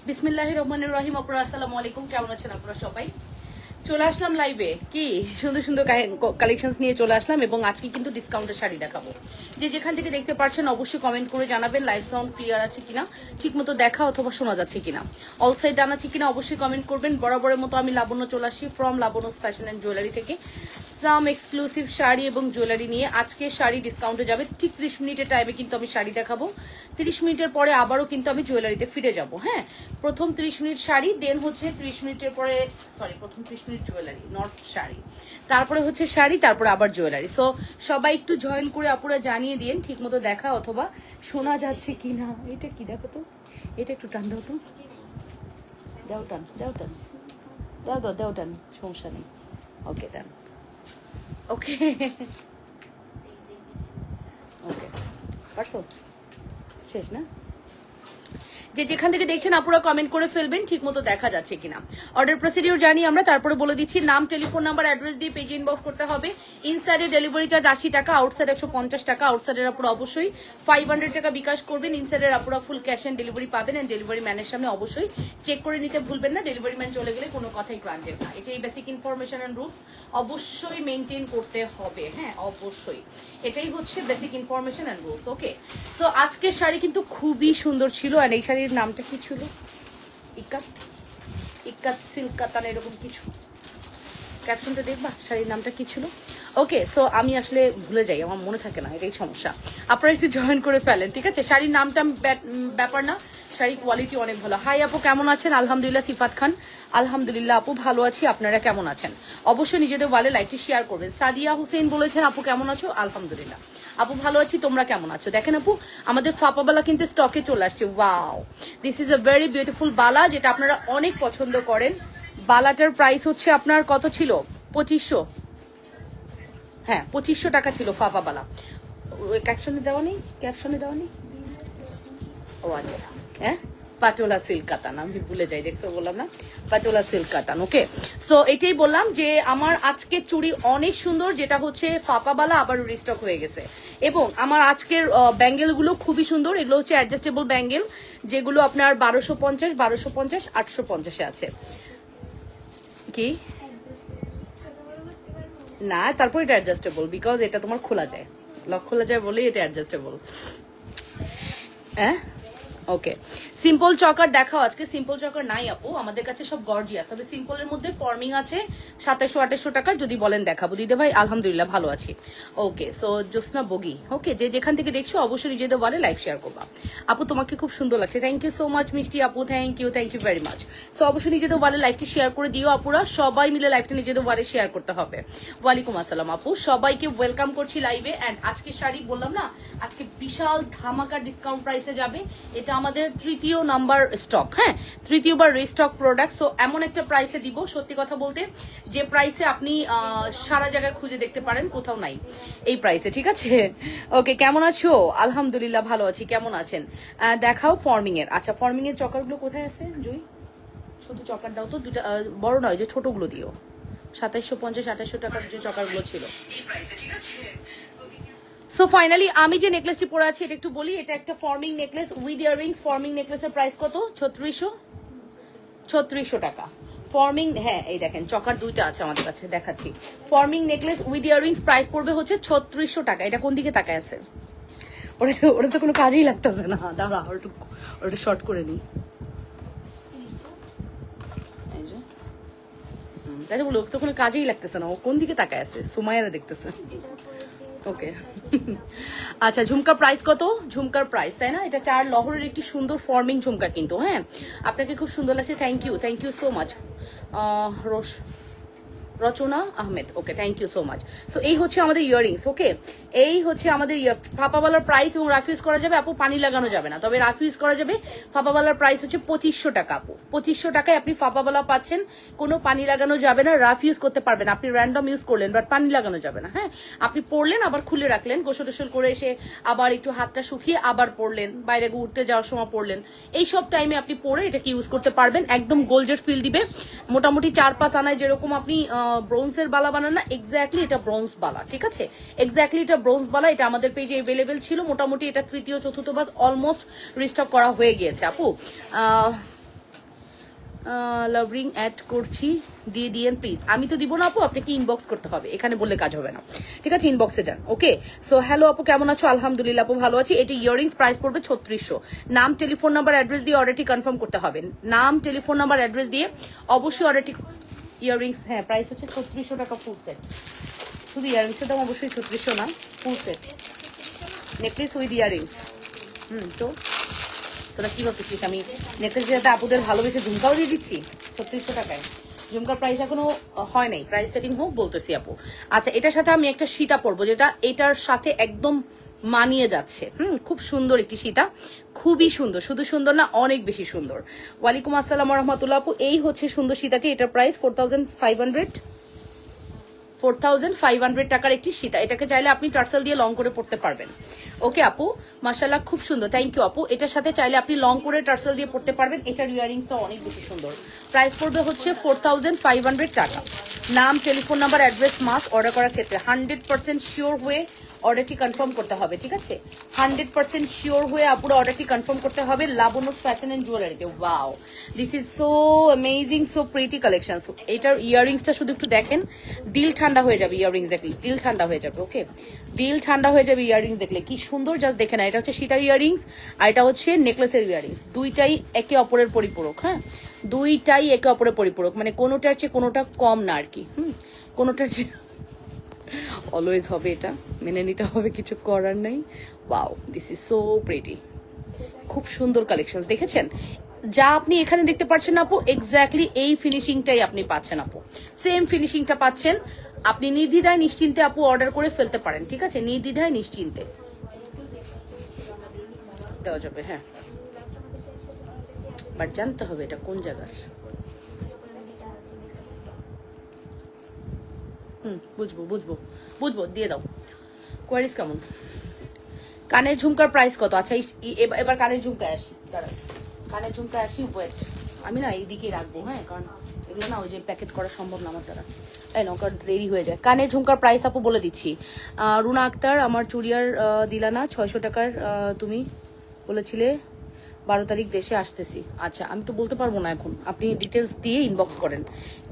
বিসমিল্লাহির রহমানির রহিম। আপনারা আসসালামু আলাইকুম, কেমন আছেন আপনারা সবাই? চলে আসলাম লাইভে, কি সুন্দর সুন্দর কালেকশনস নিয়ে চলে আসলাম এবং আজকে কিন্তু ডিসকাউন্টের শাড়ি দেখাবো। যে যেখান থেকে দেখতে পাচ্ছেন অবশ্যই কমেন্ট করে জানাবেন লাইভ সাউন্ড ক্লিয়ার আছে কিনা, ঠিক মতো দেখা অথবা শোনা যাচ্ছে কিনা, অল সাইড ডান আছে কিনা অবশ্যই কমেন্ট করবেন। বরাবরের মতো আমি লাবণ্য চলে আসি from Labanya's fashion and jewellery থেকে সাম এক্সক্লুসিভ শাড়ি এবং জুয়েলারি নিয়ে। আজকে শাড়ি ডিসকাউন্টে যাবে, ঠিক 30 মিনিটের টাইমে কিন্তু আমি শাড়ি দেখাবো। 30 মিনিটের পরে আবারও কিন্তু আমি জুয়েলারিতে ফিরে যাব। হ্যাঁ, প্রথম 30 মিনিট শাড়ি, দেন হচ্ছে 30 মিনিটের পরে প্রথম 30 মিনিট জুয়েলারি, নট শাড়ি, তারপরে হচ্ছে শাড়ি, তারপরে আবার জুয়েলারি। সো সবাই একটু জয়েন করে আপুরা জানিয়ে দিন ঠিক মতো দেখা অথবা শোনা যাচ্ছে কিনা। এটা কি দেখো তো, এটা একটু টান দাও তো, দাও টান, দাও টান, দাও দাও দাও টান, সমস্যা নেই। ওকে টান, ওকে ওকে, পারছো? শেষ না? যে যেখান থেকে দেখছেন আপুরা কমেন্ট করে ফেলবেন ঠিক মতো দেখা যাচ্ছে কিনা। অর্ডার প্রসিডিওর জানি আমরা, তারপরে বলে দিচ্ছি নাম, টেলিফোন নাম্বার, অ্যাড্রেস দিয়ে পেজে ইনবক্স করতে হবে। ইনসাইডে ডেলিভারি চার্জ 80 টাকা, আউটসাইড 150 টাকা। আউটসাইডের আপুরা অবশ্যই 500 টাকা বিকাশ করবেন। ইনসাইডের আপুরা ফুল ক্যাশ অন ডেলিভারি পাবেন। এন্ড ডেলিভারি ম্যানের সামনে অবশ্যই চেক করে নিতে ভুলবেন না, ডেলিভারি ম্যান চলে গেলে কোনো কথাই গ্রান্টেড না। এটাই বেসিক ইনফরমেশন এন্ড রুলস অবশ্যই মেনটেন করতে হবে। হ্যাঁ অবশ্যই, এটাই হচ্ছে basic information and rules. Okay, so আজকের শাড়ি কিন্তু খুবই সুন্দর ছিল। আর এই শাড়ির নামটা কি ছিল? ইকাত, ইকাত সিল্ক কাতান এরকম কিছু, ক্যাপশনটা দেখবা শাড়ির নামটা কি ছিল? ওকে, সো আমি আসলে ভুলে যাই, আমার মনে থাকে না, এটাই সমস্যা। আপনারা একটু জয়েন করে ফেলেন, ঠিক আছে? শাড়ির নামটা ব্যাপার না, শাড়ির কোয়ালিটি অনেক ভালো। হাই আপু, কেমন আছেন? আলহামদুলিল্লাহ। সিফাত খান, আলহামদুলিল্লাহ আপু ভালো আছি, আপনারা কেমন আছেন? অবশ্যই নিজেদের ওয়ালে লাইভটি শেয়ার করবেন। সাদিয়া হুসেন বলেছেন আপু কেমন আছো? আলহামদুলিল্লাহ আপু ভালো আছি, তোমরা কেমন আছো? দেখেন আপু, আমাদের ফাপাবালা কিন্তু স্টকে চলে আসছে। Wow, this is a very beautiful বালা, যেটা আপনারা অনেক পছন্দ করেন। বালাটার প্রাইস হচ্ছে আপনার কত ছিল? 2500। হ্যাঁ 2500 টাকা ছিল ফাপাবালা। ক্যাপশনে দেওয়া নেই, ক্যাপশনে দেওয়া নেই। ও আচ্ছা, হ্যাঁ পাটোলা সিল্ক কাতান, আমি ভুলে যাই, দেখছো বললাম না, পাটোলা সিল্ক কাতান। ওকে, সো এটাই বললাম যে আমার আজকের চুড়ি অনেক সুন্দর, যেটা হচ্ছে ফাপাবালা আবার রিস্টক হয়ে গেছে। এবং আমার আজকের ব্যাঙ্গেল গুলো খুবই সুন্দর। এগুলো হচ্ছে অ্যাডজাস্টেবল ব্যাঙ্গেল, যেগুলো আপনার 1250, 850-এ আছে। কি না, তারপর এটা অ্যাডজাস্টেবল, বিকজ এটা তোমার খোলা যায়, লক খোলা যায় বলেই এটা অ্যাডজাস্টেবল। হ্যাঁ ওকে, সিম্পল চকার দেখাও। আজকে সিম্পল চকার নাই আপু, আমাদের কাছে সব গর্জিয়াস। তবে সিম্পলের মধ্যে ফর্মিং আছে 2700-2800 টাকার, যদি বলেন দেখাবো। দিদি ভাই আলহামদুলিল্লাহ ভালো আছি। ওকে, সো জোসনা বগি, ওকে, যে যেখান থেকে দেখছো অবশ্যই নিজেদের বলে লাইভ শেয়ার করবা। আপু তোমাকে খুব সুন্দর লাগছে, থ্যাংক ইউ সো মাচ মিষ্টি আপু, thank you very much. So অবশ্যই নিজেদের বলে লাইভটি শেয়ার করে দিও আপুরা, সবাই মিলে লাইভটা নিজেদের বলে শেয়ার করতে হবে। ওয়ালাইকুম আসসালাম আপু, সবাইকে ওয়েলকাম করছি লাইভে। অ্যান্ড আজকে শাড়ি বললাম না, আজকে বিশাল ধামাকা ডিসকাউন্ট প্রাইসে যাবে। এটা আমাদের তৃতীয় নাম্বার স্টক, হ্যাঁ তৃতীয়বার রিস্টক প্রোডাক্ট। সো এমন একটা প্রাইসে দিব, সত্যি কথা বলতে যে প্রাইসে আপনি সারা জায়গায় খুঁজে দেখতে পারেন, কোথাও নাই এই প্রাইসে, ঠিক আছে? ওকে, কেমন আছো? আলহামদুলিল্লাহ ভালো আছি, কেমন আছেন? দেখাও ফর্মিং এর। আচ্ছা, ফর্মিং এর চকারগুলো কোথায় আছে জুই? শুধু চকার দাও তো, দুটা বড় নয়, যে ছোটগুলো দিও। 2750-2800 টাকার যে চকারগুলো ছিল এই প্রাইসে, ঠিক আছে? সো ফাইনালি আমি যে নেকলেসটি পরে আছি এটা একটু বলি। এটা একটা forming necklace with earrings. Forming নেকলেসের প্রাইস কত? 3600 টাকা ফর্মিং। হ্যাঁ এই দেখেন চকার দুইটা আছে আমাদের কাছে, দেখাচ্ছি। Forming necklace with earrings price পড়বে হচ্ছে 3600 টাকা। এটা কোন দিকে তাকায় আছে? ওটা তো কোনো কাজেই লাগতেছে না। দাঁড়া, ওটা শর্ট করে নি। তাই বলো, তো কোনো কাজেই লাগতেছে না। ও কোন দিকে তাকায় আছে? সুমাইয়ারা দেখতেছে। ওকে আচ্ছা, ঝুমকার প্রাইস কত? ঝুমকার প্রাইস, তাই না, এটা 4 লহরের একটি সুন্দর ফর্মিং ঝুমকা কিন্তু। হ্যাঁ আপনাকে খুব সুন্দর লাগছে, thank you so much Rachna Ahmed. Okay, thank you so much. So এই হচ্ছে আমাদের ইয়াররিংস। ওকে, এই হচ্ছে আমাদের ফাপাবালার প্রাইস। এবং রাফ ইউজ করা যাবে আপু, পানি লাগানো যাবে না, তবে রাফ ইউজ করা যাবে। ফাপাবালার প্রাইস হচ্ছে 2500 টাকা আপু। 2500 টাকায় আপনি ফাপাবালা পাচ্ছেন, কোনো পানি লাগানো যাবে না, রাফ ইউজ করতে পারবেন। আপনি র্যান্ডম ইউজ করলেন, বাট পানি লাগানো যাবে না। হ্যাঁ, আপনি পরলেন আবার খুলে রাখলেন, গোসল টোসল করে এসে আবার একটু হাতটা শুকিয়ে আবার পরলেন, বাইরে ঘুরতে যাওয়ার সময় পরলেন, এই সব টাইমে আপনি পরে এটাকে ইউজ করতে পারবেন। একদম গোল্ডের ফিল দিবে, মোটামুটি 4-5 আনায় যেরকম আপনি ব্রোঞ্জের বালা বানান না, এক্স্যাক্টলি এটা ব্রোঞ্জ বালা, ঠিক আছে? এক্স্যাক্টলি এটা ব্রোঞ্জ বালা। এটা আমাদের পেজে অ্যাভেলেবেল ছিল, মোটামুটি এটা তৃতীয় চতুর্থ বাস অলমোস্ট রিস্টক করা হয়ে গিয়েছে আপু। লাভ রিং অ্যাড করছি, দিয়ে দিয়েন প্লিজ। আমি তো দিব না আপু, আপনাকে ইনবক্স করতে হবে, এখানে বললে কাজ হবে না, ঠিক আছে? ইনবক্সে যান। ওকে, সো হ্যালো আপু, কেমন আছো? আলহামদুলিল্লাহ আপু, ভালো আছি। এটি ইয়াররিংস, প্রাইস পড়বে 3600। নাম, টেলিফোন নাম্বার, অ্যাড্রেস দিয়ে অর্ডারটি কনফার্ম করতে হবে। নাম, টেলিফোন নাম্বার, অ্যাড্রেস দিয়ে অবশ্যই অর্ডারটি। ইয়াররিংস, হ্যাঁ, প্রাইস হচ্ছে 3600 টাকা ফুল সেট। শুধু ইয়াররিংসের দাম অবশ্যই 3600 না, full set necklace with earrings. তো তোরা কি ভাবছিস আমি নেকলেসের সাথে আপুদের ভালোবেসে ঝুমকাও দিয়ে দিচ্ছি 3600 টাকায়? ঝুমকার প্রাইস এখনো হয় নাই, প্রাইস সেটিং হোক বলতেছি আপু। আচ্ছা, এটার সাথে আমি একটা সীতা পরবো, যেটা এটার সাথে একদম মানিয়ে যাচ্ছে। খুব সুন্দর একটি সীতা, খুবই সুন্দর, শুধু সুন্দর না, অনেক বেশি সুন্দর। ওয়ালাইকুম আসসালাম রহমতুল্লাহ আপু, এই হচ্ছে সুন্দর সীতাটি। এটার প্রাইস 4500 টাকার একটি সীতা। এটাকে চাইলে আপনি টার্সেল দিয়ে লং করে পড়তে পারবেন। ওকে আপু, মাশাআল্লাহ, খুব সুন্দর, থ্যাংক ইউ আপু। এটার সাথে চাইলে আপনি লং করে টার্সেল দিয়ে পড়তে পারবেন। এটার ইয়ারিংসটা অনেক বেশি সুন্দর। প্রাইস পড়বে হচ্ছে 4500 টাকা। নাম, telephone number, address must order করার ক্ষেত্রে 100% শিওর হয়ে অর্ডারটি কনফার্ম করতে হবে, ঠিক আছে? 100% শিওর হয়ে আপুরো অর্ডারটি কনফার্ম করতে হবে লাবণ্যস ফ্যাশন এন্ড জুয়েলারিতে। Wow, this is so amazing, so pretty collection. এটার ইয়াররিংসটা শুধু একটু দেখেন, দিল ঠান্ডা হয়ে যাবে ইয়াররিংস দেখলে, দিল ঠান্ডা হয়ে যাবে। ওকে, দিল ঠান্ডা হয়ে যাবে ইয়াররিংস দেখলে, কি সুন্দর, জাস্ট দেখে না। এটা হচ্ছে সীতার ইয়াররিংস আর এটা হচ্ছে নেকলেসের ইয়াররিংস। দুইটাই একে অপরের পরিপূরক। হ্যাঁ, দুইটাই একে অপরের পরিপূরক, মানে কোনোটার চেয়ে কোনোটা কম না আর কি। কোনোটার চেয়ে অলওয়েজ হবে, এটা মেনে নিতে হবে, কিছু করার নাই। Wow, this is so pretty, খুব সুন্দর কালেকশন। দেখেছেন যা আপনি এখানে দেখতে পাচ্ছেন আপু, এক্স্যাক্টলি এই ফিনিশিংটাই আপনি পাচ্ছেন আপু, সেম ফিনিশিংটা পাচ্ছেন। আপনি নির্দ্বিধায় নিশ্চিন্তে আপু অর্ডার করে ফেলতে পারেন, ঠিক আছে? নির্দ্বিধায় নিশ্চিন্তে দেওয়া যাবে। হ্যাঁ, বাট জানতে হবে এটা কোন জায়গার। বুঝবো বুঝবো বুঝবো, দিয়ে দাও। কোয়ারিজ কেমন? কানের ঝুমকার প্রাইস কত? আচ্ছা, এবার কানের ঝুমকায় আসি, দাঁড়ান, কানের ঝুমকায় আসি। ওয়েট, আমি না এইদিকে রাখবো, হ্যাঁ, কারণ এগুলো না ওই যে প্যাকেট করা সম্ভব না আমার দ্বারা, তাই না, কারণ দেরি হয়ে যায়। কানের ঝুমকার প্রাইস আপু বলে দিচ্ছি। রুনা আক্তার, আমার চুড়িয়ার দিলা না 600 টাকার, তুমি বলেছিলে 12 তারিখ দেশে আসতেছি। আচ্ছা, আমি তো বলতে পারবো না এখন, আপনি ডিটেলস দিয়ে ইনবক্স করেন,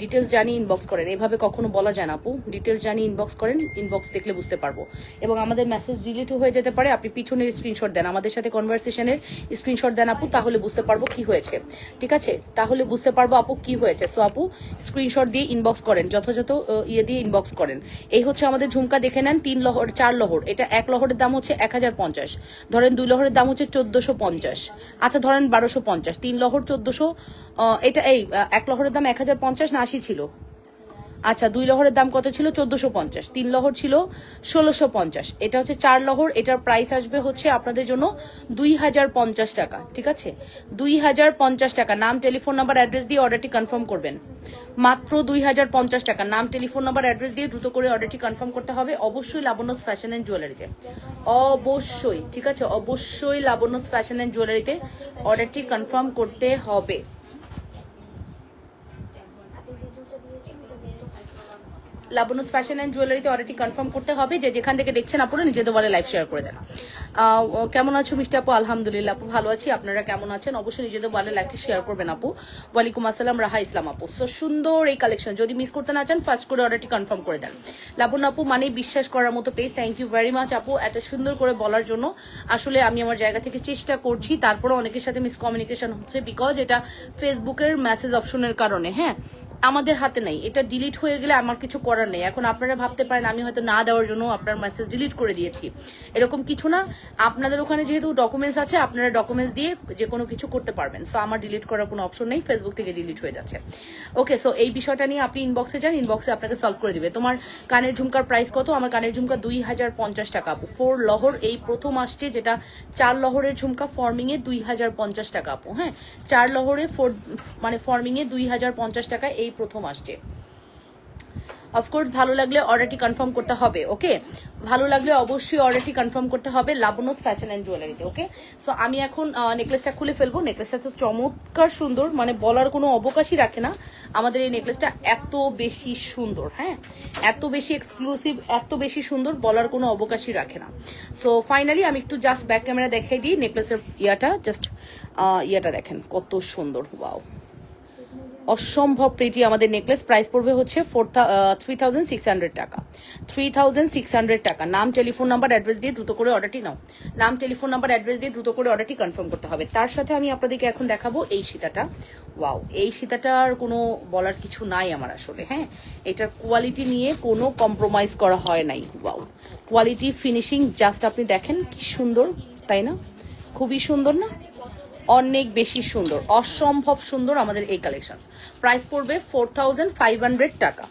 ডিটেলস জানিয়ে ইনবক্স করেন। এভাবে কখনো বলা যায় না আপু, ডিটেলস জানিয়ে ইনবক্স করেন, ইনবক্স দেখলে বুঝতে পারবো। এবং আমাদের মেসেজ ডিলিটও হয়ে যেতে পারে, আপনি পিছনের স্ক্রিনশট দেন, আমাদের সাথে কনভারসেশনের স্ক্রিনশট দেন আপু, তাহলে বুঝতে পারবো কি হয়েছে, ঠিক আছে? তাহলে বুঝতে পারবো আপু কি হয়েছে। সো আপু স্ক্রিনশট দিয়ে ইনবক্স করেন, যথাযথ ইয়ে দিয়ে ইনবক্স করেন। এই হচ্ছে আমাদের ঝুমকা, দেখে নেন, 3 লহর 4 লহর। এটা 1 লহরের দাম হচ্ছে 1050, ধরেন 2 লহরের দাম হচ্ছে 1450, আচ্ছা ধরেন 1250, 3 লহর 1400, এটা এই 1 লহরের দাম 1050 না 80 ছিল? আচ্ছা, 2 লহরের দাম কত ছিল? 1450, 3 লহর ছিল 1650, এটা হচ্ছে 4 লহর। এটার প্রাইস আসবে হচ্ছে আপনাদের জন্য 2050 টাকা, ঠিক আছে? 2050 টাকা। নাম, টেলিফোন নাম্বার, অ্যাড্রেস দিয়ে অর্ডারটি কনফার্ম করবেন, মাত্র 2050 টাকা। নাম, টেলিফোন নাম্বার, অ্যাড্রেস দিয়ে দ্রুত করে অর্ডারটি কনফার্ম করতে হবে, অবশ্যই লাবণ্যস ফ্যাশন এন্ড জুয়েলারিতে, অবশ্যই, ঠিক আছে? অবশ্যই লাবণ্যস ফ্যাশন এন্ড জুয়েলারিতে অর্ডারটি কনফার্ম করতে হবে। লাবণ্যস ফ্যাশন এন্ড জুয়েলারিতে অর্ডারটি কনফার্ম করতে হবে। যে যেখান থেকে দেখছেন আপুরা নিজেদের বলে লাইভ শেয়ার করে দেন। কেমন আছো মিষ্টি আপু? আলহামদুলিল্লাহ আপু, ভালো আছি। আপনারা কেমন আছেন? অবশ্যই নিজেদের বলে লাইভটি শেয়ার করবেন আপু। ওয়ালাইকুম আসসালাম, রাহা ইসলাম আপু। সো সুন্দর এই কালেকশন, যদি মিস করতে না চান ফার্স্ট করে অর্ডারটি কনফার্ম করে দেন। লাবণ্য আপু মানে বিশ্বাস করার মতো page, thank you very much আপু এত সুন্দর করে বলার জন্য। আসলে আমি আমার জায়গা থেকে চেষ্টা করছি, তারপরে অনেকের সাথে মিসকমিউনিকেশন হচ্ছে, বিকজ এটা ফেসবুকের মেসেজ অপশনের কারণে। হ্যাঁ, আমাদের হাতে নেই, এটা ডিলিট হয়ে গেলে আমার কিছু করার নেই। এখন আপনারা ভাবতে পারেন আমি হয়তো না দেওয়ার জন্য আপনার মেসেজ ডিলিট করে দিয়েছি, এরকম কিছু না। আপনাদের ওখানে যেহেতু ডকুমেন্টস আছে, আপনারা ডকুমেন্টস দিয়ে যে কোনো কিছু করতে পারবেন। সো আমার ডিলিট করার কোনো অপশন নেই, ফেসবুক থেকে ডিলিট হয়ে যাচ্ছে। ওকে, সো এই বিষয়টা নিয়ে আপনি ইনবক্সে যান, ইনবক্সে আপনাকে সলভ করে দিবে। তোমার কানের ঝুমকার প্রাইস কত? আমার কানের ঝুমকা 2050 টাকা আপু। 4 লহর, এই প্রথম আসছে, যেটা 4 লহরের ঝুমকা ফর্মিং এ 2050 টাকা আপু। হ্যাঁ, 4 লহরে মানে ফর্মিং এ 2050 টাকা, এই প্রথম আসছে। অফকোর্স ভালো লাগলে অর্ডারটি কনফার্ম করতে হবে। ওকে, ভালো লাগলে অবশ্যই অর্ডারটি কনফার্ম করতে হবে লাবণ্যস ফ্যাশন এন্ড জুয়েলারিতে। ওকে, সো আমি এখন নেকলেসটা খুলে ফেলবো। নেকলেসটা তো চমৎকার সুন্দর, মানে বলার কোনো অবকাশই রাখে না। আমাদের এই নেকলেসটা এত বেশি সুন্দর, হ্যাঁ, এত বেশি এক্সক্লুসিভ, এত বেশি সুন্দর, বলার কোনো অবকাশই রাখে না। সো ফাইনালি আমি একটু জাস্ট ব্যাক ক্যামেরা দেখাই দিই নেকলেসের ইয়াটা, জাস্ট ইয়াটা দেখেন কত সুন্দর। ওয়াও, অসম্ভব প্রিটি আমাদের নেকলেস। প্রাইস পড়বে হচ্ছে 3600 টাকা। 3600 টাকা। নাম টেলিফোন নাম্বার অ্যাড্রেস দিয়ে দ্রুত করে অর্ডারটি নাও। নাম টেলিফোন নাম্বার অ্যাড্রেস দিয়ে দ্রুত করে অর্ডারটি কনফার্ম করতে হবে। তার সাথে আমি আপনাদেরকে এখন দেখাবো এই সীতাটা। ওয়াও, এই সীতাটার কোনো বলার কিছু নাই আমার আসলে। হ্যাঁ, এটার কোয়ালিটি নিয়ে কোনো কম্প্রোমাইজ করা হয় নাই। ওয়াও, কোয়ালিটি ফিনিশিং জাস্ট আপনি দেখেন কি সুন্দর, তাই না? খুবই সুন্দর না? অনেক বেশি সুন্দর, অসম্ভব সুন্দর আমাদের এই কালেকশন। প্রাইস পড়বে 4500 টাকা।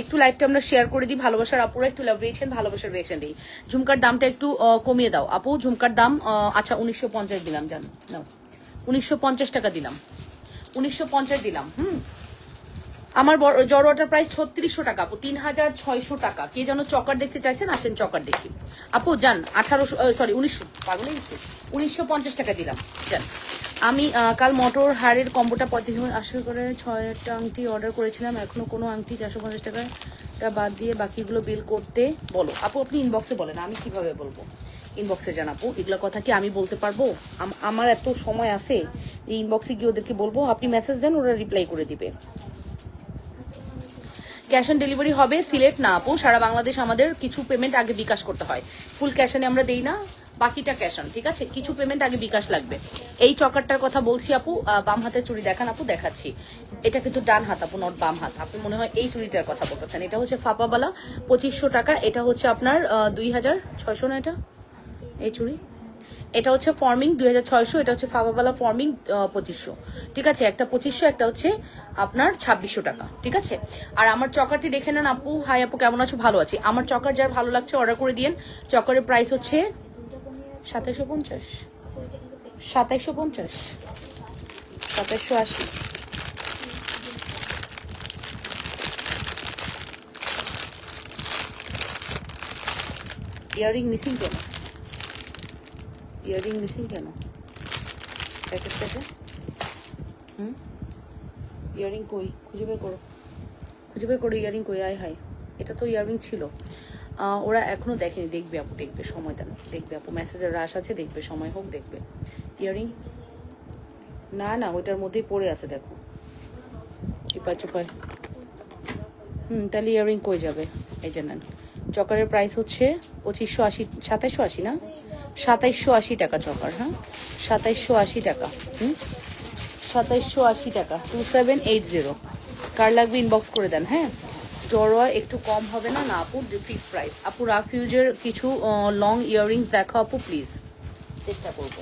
একটু লাইভটা আমরা শেয়ার করে দিই, ভালোবাসার আপুরা একটু লাভ রিয়েকশন, ভালোবাসার রিয়েকশন দিই। ঝুমকার দামটা একটু কমিয়ে দাও আপু। ঝুমকার দাম আচ্ছা 1950 দিলাম, জানো নাও, 1950 টাকা দিলাম, 1950 দিলাম। আমার জড়োয়াটার প্রাইস 3600 টাকা আপু, 3600 টাকা। কে যেন চকার দেখতে চাইছেন, আসেন চকার দেখি আপু। যান 1900 পাগলে গেছে, 1950 টাকা দিলাম। যান, আমি কাল মটর হাড়ের কম্বোটা 85 করে 6টা আংটি অর্ডার করেছিলাম, এখনো কোনো আংটি 450 টাকা বাদ দিয়ে বাকিগুলো বিল করতে বলো আপু। আপনি ইনবক্সে বলেন, আমি কিভাবে বলবো? ইনবক্সে জানাবো এগুলো কথা কি আমি বলতে পারবো? আমার এত সময় আছে যে ইনবক্সে গিয়ে ওদেরকে বলবো? আপনি মেসেজ দেন, ওরা রিপ্লাই করে দিবে। ক্যাশ অন ডেলিভারি হবে সিলেট না আপু, সারা বাংলাদেশ। আমাদের কিছু পেমেন্ট আগে বিকাশ করতে হয়, ফুল ক্যাশ অনে আমরা দেই না, বাকিটা ক্যাশ অন। ঠিক আছে, কিছু পেমেন্ট আগে বিকাশ লাগবে। এই চকারটার কথা বলছি আপু, বাম হাতের চুড়ি দেখান আপু, দেখাচ্ছি। এটা কিন্তু ডান হাত আপু, নট বাম হাত। আপনি মনে হয় এই চুড়িটার কথা বলতেছেন। এটা হচ্ছে ফাপাবালা, 2500 টাকা। এটা হচ্ছে আপনার 2600 না? এটা এই চুড়ি, এটা হচ্ছে ফর্মিং 2600, এটা হচ্ছে ফাবাবালা ফর্মিং 2500। ঠিক আছে, একটা 2500, একটা হচ্ছে আপনার 2600 টাকা। ঠিক আছে, আর আমার চকারটি দেখে নেন আপু। হাই আপু, কেমন আছো? ভালো আছি। আমার চকার যার ভালো লাগছে অর্ডার করে দিন। চকারের প্রাইস হচ্ছে 2750, 2750, 2780। ইয়াররিং মিসিং কেন? ইয়াররিং মিসিং কেন প্যাকেট থেকে? ইয়াররিং কই? খুঁজে বের করো, খুঁজে বের করো ইয়াররিং কই। আয় হাই, এটা তো ইয়াররিং ছিল। ওরা এখনো দেখেনি, দেখবে আপু, দেখবে, সময় দেন, দেখবে আপু। মেসেজের রাশ আছে, দেখবে, সময় হোক, দেখবে। ইয়াররিং না না, ওইটার মধ্যেই পড়ে আছে, দেখো, চিপায় চুপায়। তাহলে ইয়াররিং কই যাবে? এই যে নেন। চকারের প্রাইস হচ্ছে 2580, 2780 না, 2780 টাকা চকার। হ্যাঁ, 2780 টাকা। 2780 টাকা, 2780। কার লাগবে ইনবক্স করে দেন। হ্যাঁ, জড়োয়া একটু কম হবে না? না আপু, ফিক্স প্রাইস। আপু রাফিউজের কিছু লং ইয়াররিংস দেখো আপু প্লিজ, চেষ্টা করবো।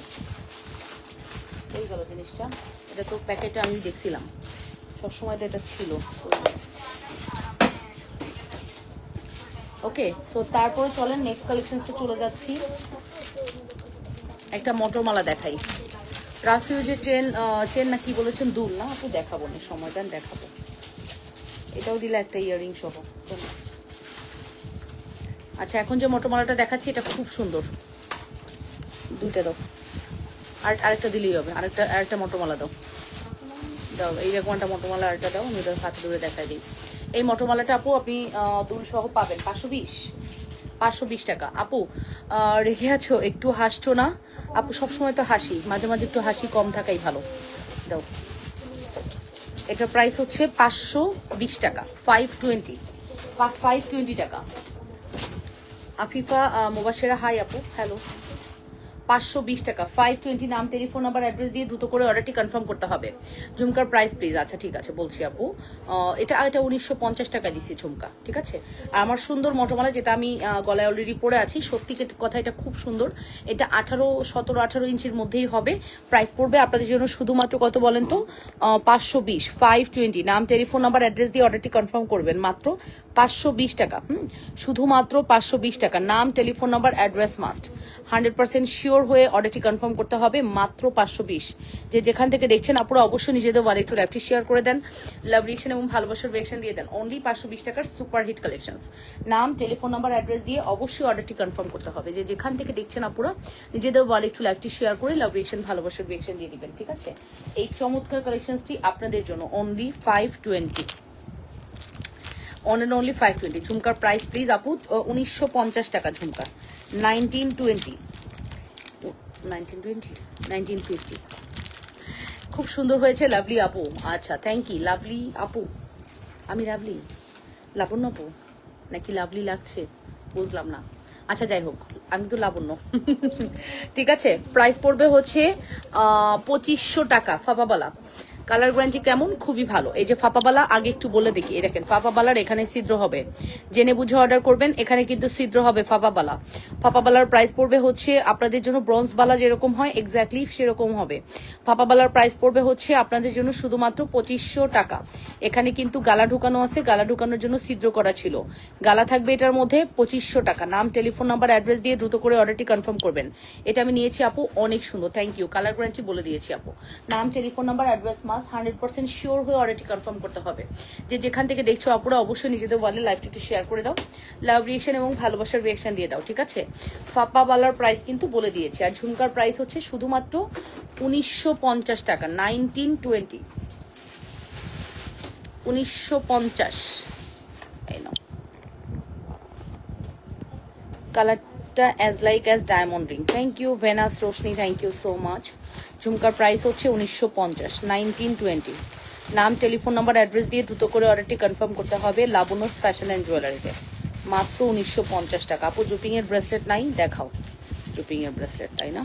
এই গেল জিনিসটা, এটা তো প্যাকেটে আমি দেখছিলাম, সবসময় তো এটা ছিল। ওকে, সো তারপরে চলেন নেক্সট কালেকশনসে চলে যাচ্ছি। একটা মটরমালা দেখাই, রাফিউজের চেন না কি বলেছেন, দুল না আপু? দেখাবো না, সময় দেন, দেখাবো। এটাও দিলে একটা ইয়াররিং সহ। আচ্ছা, এখন যে মটরমালাটা দেখাচ্ছি এটা খুব সুন্দর, দুইটা দাও। আরেকটা দিলেই হবে, আরেকটা মটরমালা দাও, দাও। এইরকম একটা মটরমালা আরেকটা দাও, আমি ওটা হাতে ধরে দেখাই দিই। এই মটরমালাটা আপু আপনি দুল সহ পাবেন 520 টাকা। আপু রেখে আছো, একটু হাসছো না আপু? সবসময় তো হাসি, মাঝে মাঝে একটু হাসি কম থাকাই ভালো। দাও, এটার প্রাইস হচ্ছে 520 টাকা, 520 টাকা। আফিফা মুবাশিরা, হাই আপু, হ্যালো। 520 টাকা, 520। নাম টেলিফোন নাম্বার অ্যাড্রেস দিয়ে দ্রুত করে অর্ডারটি কনফার্ম করতে হবে। ঝুমকার প্রাইস প্লিজ। আচ্ছা ঠিক আছে, বলছি আপু। এটা 1950 টাকা দিছি ঝুমকা। ঠিক আছে, আর আমার সুন্দর মটরমালা যেটা আমি গলায় অলরেডি পরে আছি, সত্যি কথা এটা খুব সুন্দর। এটা 17-18 ইঞ্চির মধ্যেই হবে। প্রাইস পড়বে আপনাদের জন্য শুধুমাত্র কত বলেন তো? 520, 520। নাম টেলিফোন নাম্বার অ্যাড্রেস দিয়ে অর্ডারটি কনফার্ম করবেন, মাত্র 520 টাকা। শুধুমাত্র 520 টাকা। নাম telephone number address must 100% sure হয়ে অর্ডারটি কনফার্ম করতে হবে, মাত্র 520। যে যেখান থেকে দেখছেন আপনারা অবশ্যই নিজেদের ওয়ালে একটু লাইভটি শেয়ার করে দেন, লাভ রিয়েকশন এবং ভালোবাসার রিয়েকশন দিয়ে দেন। অনলি 520 টাকার সুপার হিট কালেকশনস। নাম টেলিফোন নাম্বার অ্যাড্রেস দিয়ে অবশ্যই অর্ডারটি কনফার্ম করতে হবে। যে যেখান থেকে দেখছেন আপনারা নিজেদের ওয়ালে একটু লাইভটি শেয়ার করে লাভ রিয়েকশন ভালোবাসার রিয়েকশন দিয়ে দিবেন। ঠিক আছে, এই চমৎকার কালেকশনসটি আপনাদের জন্য অনলি 520, অন এন্ড অনলি 520। ঝুমকার প্রাইস প্লিজ আপু 1950 টাকা ঝুমকা। 1950, খুব সুন্দর হয়েছে লাভলি আপু। আচ্ছা থ্যাংক ইউ লাভলি আপু। আমি লাভলি, লাবণ্য আপু নাকি লাভলি লাগছে বুঝলাম না। আচ্ছা যাই হোক, আমি তো লাবণ্য। ঠিক আছে, প্রাইস পড়বে হচ্ছে 2500 টাকা। ফাপাবালা কালার গ্যারান্টি কেমন? খুবই ভালো। এই যে ফাপাবালা আগে একটু বলে দেখি, এই দেখেন ফাপাবালার এখানে ছিদ্র হবে, জেনে বুঝে অর্ডার করবেন। এখানে কিন্তু ছিদ্র হবে ফাপাবালা। ফাপাবালার প্রাইস পড়বে হচ্ছে আপনাদের জন্য ব্রোঞ্জ বালা যেরকম হয় এক্স্যাক্টলি সেরকম হবে। ফাপাবালার প্রাইস পড়বে হচ্ছে আপনাদের জন্য শুধুমাত্র 2500 টাকা। এখানে কিন্তু গালা ঢুকানো আছে, গালা ঢুকানোর জন্য ছিদ্র করা ছিল। গালা থাকবে এটার মধ্যে 2500 টাকা। নাম, টেলিফোন নাম্বার, অ্যাড্রেস দিয়ে দ্রুত করে অর্ডারটি কনফার্ম করবেন। এটা আমি নিয়েছি আপু, অনেক সুন্দর, থ্যাংক ইউ। কালার গ্যারান্টি বলে দিয়েছি আপু। নাম, telephone number, address must 100% sure হয়ে অর্ডারটি কনফার্ম করতে হবে। যে যেখান থেকে দেখছো আপুরা অবশ্যই নিজেদের ওয়ালে লাইভটি একটু শেয়ার করে দাও, লাভ রিয়েকশন এবং ভালোবাসার রিয়েকশন দিয়ে দাও, ঠিক আছে? ফাপাবালার প্রাইস কিন্তু বলে দিয়েছি। আর ঝুমকার প্রাইস হচ্ছে শুধুমাত্র 1950 টাকা। 1920 1950। এই নাও কালারটা as like as diamond ring. Thank you Venus Roshni, thank you so much. ঝুমকার প্রাইস হচ্ছে 1950, 1920। নাম, টেলিফোন নাম্বার, অ্যাড্রেস দিয়ে দ্রুত করে অর্ডারটি কনফার্ম করতে হবে লাবণ্যস ফ্যাশন অ্যান্ড জুয়েলারিতে। মাত্র 1950 টাকা। আপু জুপিং এর ব্রেসলেট নাই? দেখাও জুপিং এর ব্রেসলেট, তাই না?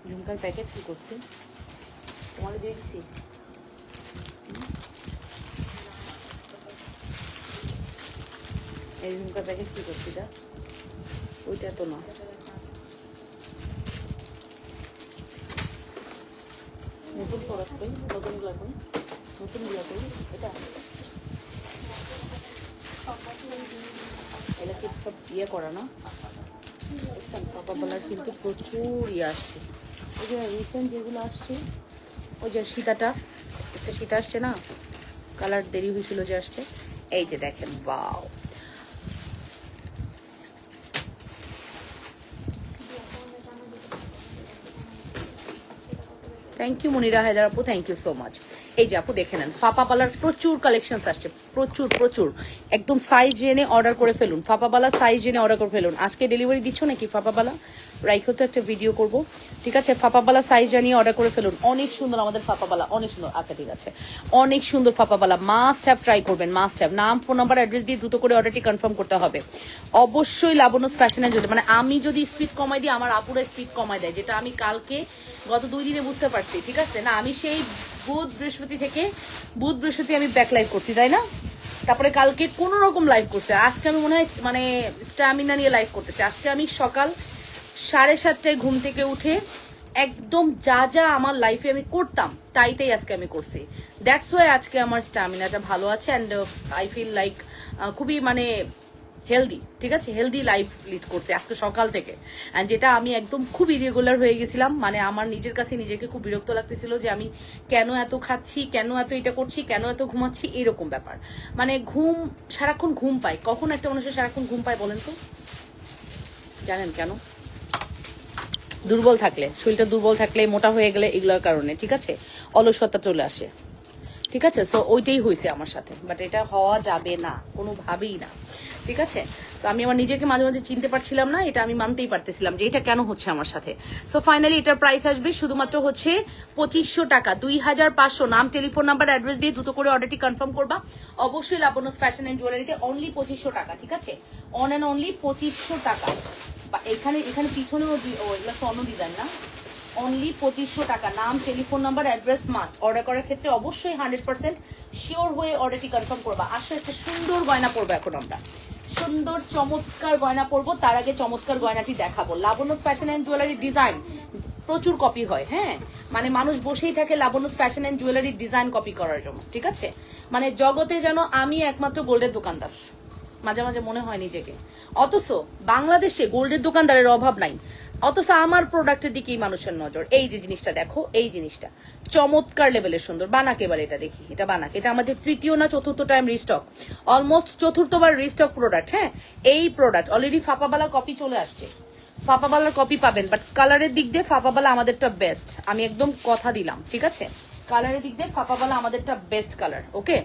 ঝুমকার প্যাকেট কি করছি তোমাকে দেখছি। এই ঝুমকার প্যাকেট কি করছি? দা ওইটা তো না, নতুন প্রোডাক্ট করি, নতুনগুলা করি, নতুনগুলা করি। এটা এটা কি সব ইয়ে করা না? পাপাবেলার কিন্তু প্রচুর ইয়ে আসছে। ওই যে রিসেন্ট যেগুলো আসছে, ওই যে সীতাটা, একটা সীতা আসছে না, কালার দেরি হয়েছিল যে আসতে। এই যে দেখেন, বাও থ্যাংক ইউ মনিরা হায়দার আপু, থ্যাংক ইউ সো মাচ। এই যে আপু দেখে নেন, ফাপাবালার প্রচুর কালেকশন আসছে, প্রচুর প্রচুর। একদম সাইজ জেনে অর্ডার করে ফেলুন, ফাপাবালা সাইজ জেনে অর্ডার করে ফেলুন। আজকে ডেলিভারি দিচ্ছ নাকি ফাপাবালা? রাইখো তো একটা ভিডিও করব, ঠিক আছে? ফাপাবালা সাইজ জানিয়ে অর্ডার করে ফেলুন। অনেক সুন্দর আমাদের ফাপাবালা, অনেক সুন্দর। আচ্ছা ঠিক আছে, অনেক সুন্দর ফাপাবালা, মাস্ট হ্যাভ ট্রাই করবেন, মাস্ট হ্যাভ। নাম, ফোন নাম্বার, অ্যাড্রেস দিয়ে দ্রুত করে অর্ডারটি কনফার্ম করতে হবে অবশ্যই। লাবণ্যস ফ্যাশন এন্ড জুয়েলারি, মানে আমি যদি স্পিড কমাই দিই আমার আপুরা স্পিড কমাই দেয়, যেটা আমি কালকে গত 2 দিনে বুঝতে পারছি, ঠিক আছে? না আমি সেই বুধ বৃহস্পতি আমি ব্যাক লাইভ করছি, তাই না? তারপরে কালকে কোন রকম লাইভ করছে, আজকে আমি মনে হয় মানে স্ট্যামিনা নিয়ে লাইভ করতেছি। আজকে আমি সকাল 7:30টায় ঘুম থেকে উঠে একদম যা যা আমার লাইফে আমি করতাম তাইতেই আজকে আমি করছি। দ্যাটস ওয়াই আজকে আমার স্ট্যামিনাটা ভালো আছে অ্যান্ড আই ফিল লাইক খুবই মানে হেলদি, ঠিক আছে? হেলদি লাইফ লিড করছে আজকে সকাল থেকে। অ্যান্ড যেটা আমি একদম খুব ইরেগুলার হয়ে গেছিলাম, মানে আমার নিজের কাছে নিজেকে খুব বিরক্ত লাগতেছিল যে আমি কেন এত খাচ্ছি, কেন এত এটা করছি, কেন এত ঘুমাচ্ছি, এরকম ব্যাপার। মানে ঘুম, সারাক্ষণ ঘুম পাই। কখন একটা মানুষের সারাক্ষণ ঘুম পায় বলেন তো? জানেন কেন? দুর্বল থাকলে, শরীরটা দুর্বল থাকলে, মোটা হয়ে গেলে, এগুলোর কারণে, ঠিক আছে? অলসতা চলে আসে, ঠিক আছে? সো ওইটাই হয়েছে আমার সাথে, বাট এটা হওয়া যাবে না কোনোভাবেই না, ঠিক আছে? তো আমি আমার নিজেকে মাঝে মাঝে চিনতে পারছিলাম না, এটা আমি মানতেই পারতেছিলাম যে এটা কেন হচ্ছে আমার সাথে। সো ফাইনালি এটার প্রাইস আসবে শুধুমাত্র হচ্ছে 2500 টাকা, 2500। নাম, টেলিফোন নাম্বার, অ্যাড্রেস দিয়ে দ্রুত করে অর্ডারটি কনফার্ম করবা অবশ্যই লাবণ্যস ফ্যাশন এন্ড জুয়েলারিতে। অনলি 2500 টাকা, ঠিক আছে? অন অ্যান্ড অনলি 2500 টাকা। এখানে পিছনেও এগুলো স্বর্ণ ডিজাইন না, অনলি 2500 টাকা। নাম, telephone number, address must. Order করার ক্ষেত্রে অবশ্যই 100% শিওর হয়ে অর্ডারটি কনফার্ম করবা। আসলে একটা সুন্দর গয়না পরবো এখন আমরা, সুন্দর চমৎকার গয়না পরবো। তার আগে চমৎকার গয়নাটি দেখাবো। লাবণ্যস ফ্যাশন এন্ড জুয়েলারি ডিজাইন প্রচুর কপি হয়, হ্যাঁ, মানে মানুষ বসেই থাকে লাবণ্যস fashion and jewellery design copy করার জন্য, ঠিক আছে? মানে জগতে যেন আমি একমাত্র গোল্ডের দোকানদার, মাঝে মাঝে মনে হয় নিজেকে। অথচ বাংলাদেশে গোল্ডের দোকানদারের অভাব নাই, অথচ আমার প্রোডাক্টের দিকেই মানুষের নজর। এই যে জিনিসটা দেখো, এই জিনিসটা চমৎকার লেভেলের সুন্দর। বানাক, এবার এটা দেখি, এটা বানাক। এটা আমাদের তৃতীয় না চতুর্থ টাইম রিস্টক, অলমোস্ট চতুর্থবার রিস্টক প্রোডাক্ট। হ্যাঁ, এই প্রোডাক্ট অলরেডি ফাপাবালার কপি চলে আসছে, ফাপাবালার কপি পাবেন, বাট কালারের দিক দিয়ে ফাপাবালা আমাদেরটা বেস্ট, আমি একদম কথা দিলাম, ঠিক আছে? কালারের দিক দিয়ে ফাপাবালা আমাদেরটা বেস্ট কালার, ওকে?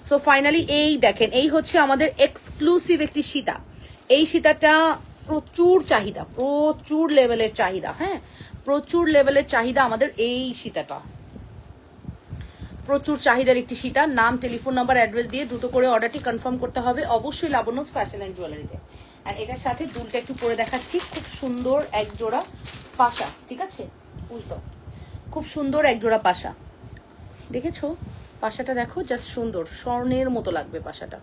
সো ফাইনালি এই দেখেন, এই হচ্ছে আমাদের এক্সক্লুসিভ একটি সীতা। এই সীতাটা প্রচুর চাহিদা, প্রচুর লেভেলের চাহিদা। হ্যাঁ, প্রচুর লেভেলের চাহিদা আমাদের এই সীতাটা, প্রচুর চাহিদার একটি সীতা। নাম, টেলিফোন নাম্বার, অ্যাড্রেস দিয়ে দ্রুত করে অর্ডারটি কনফার্ম করতে হবে অবশ্যই লাবণ্যস ফ্যাশন অ্যান্ড জুয়েলারিতে। আর এটার সাথে দুলটা একটু পরে দেখাচ্ছি, খুব সুন্দর এক জোড়া পাশা, ঠিক আছে বুঝতো, খুব সুন্দর এক জোড়া পাশা, দেখেছো পাশাটা দেখো, জাস্ট সুন্দর, স্বর্ণের মতো লাগবে পাশাটা,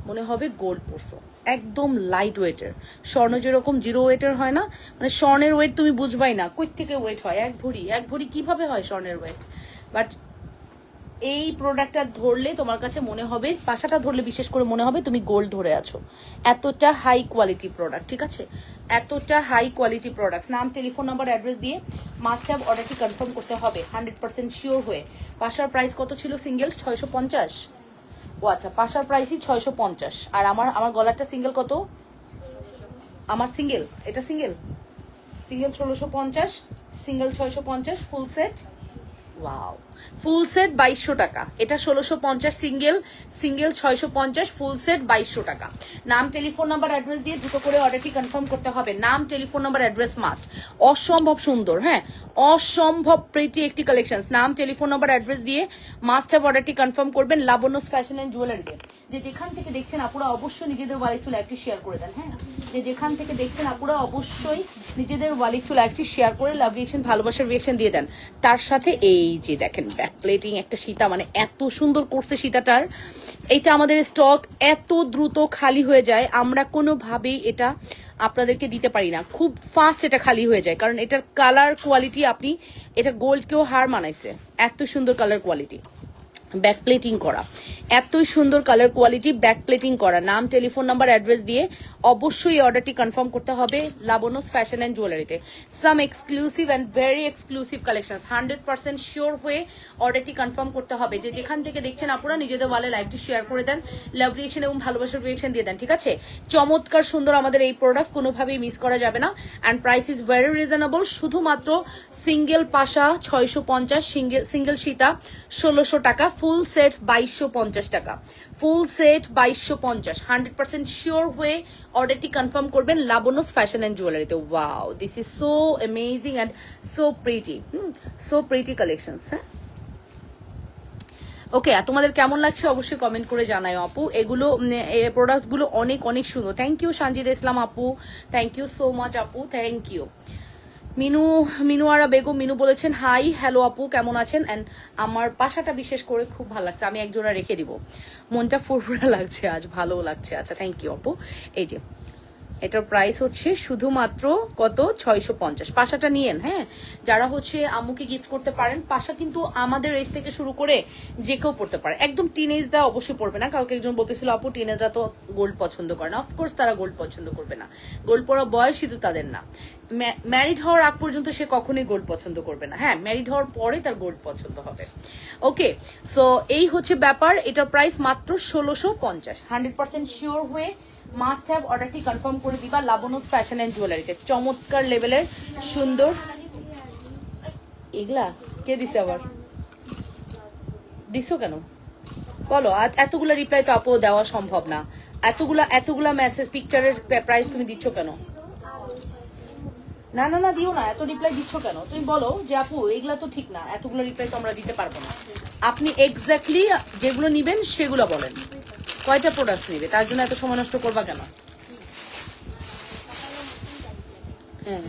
মনে হবে গোল্ড পরছো, একদম লাইট ওয়েটের। স্বর্ণ যেরকম জিরো ওয়েটের হয় না, মানে স্বর্ণের ওয়েট তুমি বুঝবাই না কই থেকে ওয়েট হয়, এক ভরি কিভাবে হয় স্বর্ণের ওয়েট, বাট এই প্রোডাক্টটা ধরলে তোমার কাছে মনে হবে, পাশাটা ধরলে বিশেষ করে মনে হবে তুমি গোল্ড ধরে আছো, এতটা হাই কোয়ালিটি প্রোডাক্ট, ঠিক আছে, এতটা হাই কোয়ালিটি প্রোডাক্ট। নাম, টেলিফোন নাম্বার, অ্যাড্রেস দিয়ে মাস্ট হ্যাভ অর্ডারটি কনফার্ম করতে হবে 100% শিওর হয়ে। পাশার প্রাইস কত ছিল সিঙ্গেল? 650। ও আচ্ছা, পাশার প্রাইসই 650। আর আমার গলারটা সিঙ্গেল কত? আমার সিঙ্গেল, এটা single 1650, single 650, full set wow, full set 2200 টাকা, এটা 1650 সিঙ্গেল, সিঙ্গেল 650, ফুল সেট 2200 টাকা। নাম, টেলিফোন নাম্বার, অ্যাড্রেস দিয়ে দ্রুত করে অর্ডারটি কনফার্ম করতে হবে। নাম, টেলিফোন নাম্বার, অ্যাড্রেস মাস্ট। অসম্ভব সুন্দর, হ্যাঁ অসম্ভব প্রিটি একটি কালেকশন। নাম, টেলিফোন নাম্বার, অ্যাড্রেস দিয়ে মাস্ট হ্যাভ অর্ডারটি কনফার্ম করবেন লাবণ্যস ফ্যাশন অ্যান্ড জুয়েলারিতে। যে যেখান থেকে দেখছেন আপুরা অবশ্যই নিজেদের ওয়ালেট টু লাইভটি শেয়ার করে দেন। হ্যাঁ, যে যেখান থেকে দেখছেন আপুরা অবশ্যই নিজেদের ওয়ালেট টু লাইভটি শেয়ার করে লাভ রিয়েকশন, ভালোবাসার রিয়েকশন দিয়ে দেন। তার সাথে এই যে দেখেন ব্যাক প্লেটিং একটা সীতা, মানে এত সুন্দর করছে সীতাটার। এটা আমাদের স্টক এত দ্রুত খালি হয়ে যায়, আমরা কোনোভাবেই এটা আপনাদেরকে দিতে পারি না, খুব ফাস্ট এটা খালি হয়ে যায়, কারণ এটার কালার কোয়ালিটি, আপনি এটা গোল্ডকেও হার মানাইছে, এত সুন্দর কালার কোয়ালিটি, ব্যাক প্লেটিং করা, এতই সুন্দর কালার কোয়ালিটি, ব্যাক প্লেটিং করা। নাম, টেলিফোন নাম্বার, অ্যাড্রেস দিয়ে অবশ্যই অর্ডারটি কনফার্ম করতে হবে লাবণ্যস ফ্যাশন অ্যান্ড জুয়েলারিতে। Some exclusive and very exclusive collection, 100% sure হয়ে অর্ডারটি কনফার্ম করতে হবে। যে যেখান থেকে দেখছেন আপনারা নিজেদের ওয়ালে লাইভটি শেয়ার করে দেন, লাভ রিয়েকশন এবং ভালোবাসার রিয়েকশন দিয়ে দেন, ঠিক আছে। চমৎকার সুন্দর আমাদের এই প্রোডাক্ট, কোনোভাবেই মিস করা যাবে না। And price is very reasonable, শুধুমাত্র সিঙ্গেল পাশা 650, সিঙ্গেল সীতা 1600 টাকা, ফুল সেট 2250 টাকা, ফুল সেট 2250। 100% শিওর হয়ে অর্ডারটি কনফার্ম করবেন লাবণ্যস ফ্যাশন অ্যান্ড জুয়েলারিতে। Wow, this is so amazing and so pretty, so pretty collections. হ্যাঁ, ওকে, তোমাদের কেমন লাগছে অবশ্যই কমেন্ট করে জানাই আপু। এগুলো প্রোডাক্টস গুলো অনেক অনেক সুন্দর। থ্যাংক ইউ সঞ্জিদা ইসলাম আপু, থ্যাংক ইউ সো মাচ আপু, থ্যাংক ইউ। মিনুয়ারা বেগম মিনু বলেছেন হাই, হ্যালো আপু কেমন আছেন। অ্যান্ড আমার পাশাটা বিশেষ করে খুব ভালো লাগছে, আমি একজোড়া রেখে দিব, মনটা ফুরফুরা লাগছে আজ, ভালো লাগছে। আচ্ছা, থ্যাংক ইউ আপু। এই যে এটার প্রাইস হচ্ছে শুধুমাত্র কত? 650। পাশাটা নিয়েন, হ্যাঁ, যারা হচ্ছে আম্মুকে গিফট করতে পারেন। পাশা কিন্তু আমাদের এজ থেকে শুরু করে যে কেউ পড়তে পারে, একদম টিনেজরা অবশ্যই পড়বে না। কালকে একজন বলতেছিল আপু টিনেজরা তো গোল্ড পছন্দ করে না, অফকোর্স তারা গোল্ড পছন্দ করবে না, গোল্ড পরা বয়সই তো তাদের না। ম্যারিড হওয়ার আগ পর্যন্ত সে কখনোই গোল্ড পছন্দ করবে না, হ্যাঁ ম্যারিড হওয়ার পরে তার গোল্ড পছন্দ হবে। ওকে, সো এই হচ্ছে ব্যাপার। এটার প্রাইস মাত্র 1650। 100% শিওর হয়ে মাস্ট হ্যাভ অর্ডারটি কনফার্ম করে দিবা লাবণ্যস ফ্যাশন অ্যান্ড জুয়েলারিতে। চমৎকার লেভেলের সুন্দর এগুলা কে দিছে, আবার দিছো কেন বলো? এতগুলা রিপ্লাই তো আপু দেওয়া সম্ভব না, এতগুলা মেসেজ পিকচারের প্রাইস তুমি দিচ্ছ কেন? না না না দিও না, এত রিপ্লাই দিচ্ছ কেন? তুমি বলো যে আপু এগুলা তো ঠিক না, এতগুলো রিপ্লাই তো আমরা দিতে পারবো না। আপনি এক্স্যাক্টলি যেগুলো নিবেন সেগুলো বলেন, কয়টা প্রোডাক্ট নিবে, তার জন্য এত সময় নষ্ট করবা কেন? হ্যাঁ,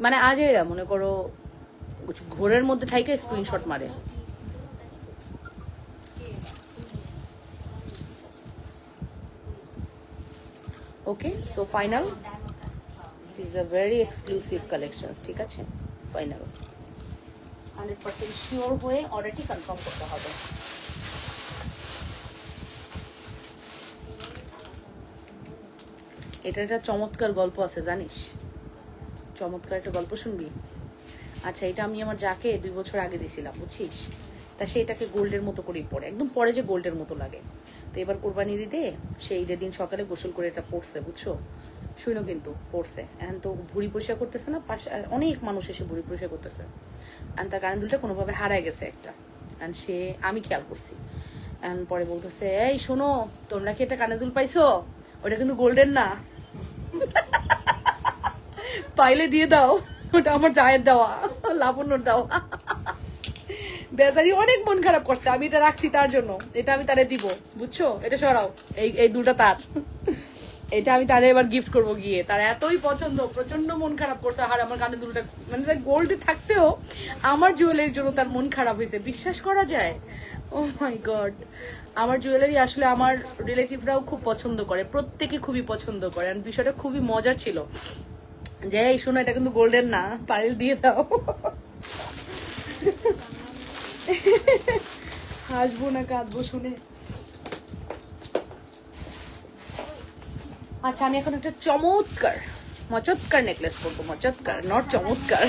মানে আজ এরা মনে করো ঘোরের মধ্যে থাইকে স্ক্রিনশট মারে। Okay, so final, this is a very exclusive collection, ঠিক আছে। ফাইনাল 100% শিওর হয়ে অর্ডারটি কনফার্ম করতে হবে। এটা একটা চমৎকার গল্প আছে জানিস, চমৎকার একটা গল্প শুনবি? আচ্ছা, এটা আমি আমার যাকে 2 বছর আগে দিছিলাম বুঝছিস, তা সে এটাকে গোল্ডের মতো করেই পরে, একদম পরে যে গোল্ডের মতো লাগে। তো এবার কোরবানির ঈদে সে ঈদের দিন সকালে গোসল করে এটা পড়ছে, বুঝছো, শুনো কিন্তু পড়ছে। এখন তো ভুড়ি পরিষ্কার করতেছে না, পাশে অনেক মানুষ এসে ভুড়ি পরিষ্কার করতেছে, আর তার কানের দুলটা কোনোভাবে হারায় গেছে একটা, আর আমি খেয়াল করছি। পরে বলতেছে এই শোনো, তোমরা কি একটা কানের দুল পাইছো? ওটা কিন্তু গোল্ডেন না, পাইলে দিয়ে দাও, ওটা আমার জায়ের দেওয়া, লাবণ্যর দেওয়া। বেচারি অনেক মন খারাপ করছে, আমি এটা রাখছি তার জন্য, এটা আমি তারে দিব, বুঝছো? এটা সরাও, এই দুটা তার, এটা আমি তারে এবার গিফট করবো গিয়ে। তার এতই পছন্দ, প্রচন্ড মন খারাপ করছে। আর আমার কানে দুলটা মানে গোল্ডে থাকতেও আমার জুয়েলারির জন্য তার মন খারাপ হয়েছে, বিশ্বাস করা যায়? ও মাই গড। আমার জুয়েলারি আসলে আমার রিলেটিভরাও খুব পছন্দ করে, প্রত্যেকে খুবই পছন্দ করে। আর বিষয়টা খুবই মজার ছিল যে এই শোনো, এটা কিন্তু গোল্ডেন না, পাইল দিয়ে দাও। হাসবো না কাঁদবো শুনে। আচ্ছা, আমি এখন একটা চমৎকার মচৎকার নেকলেস পরবো, মচৎকার নট চমৎকার।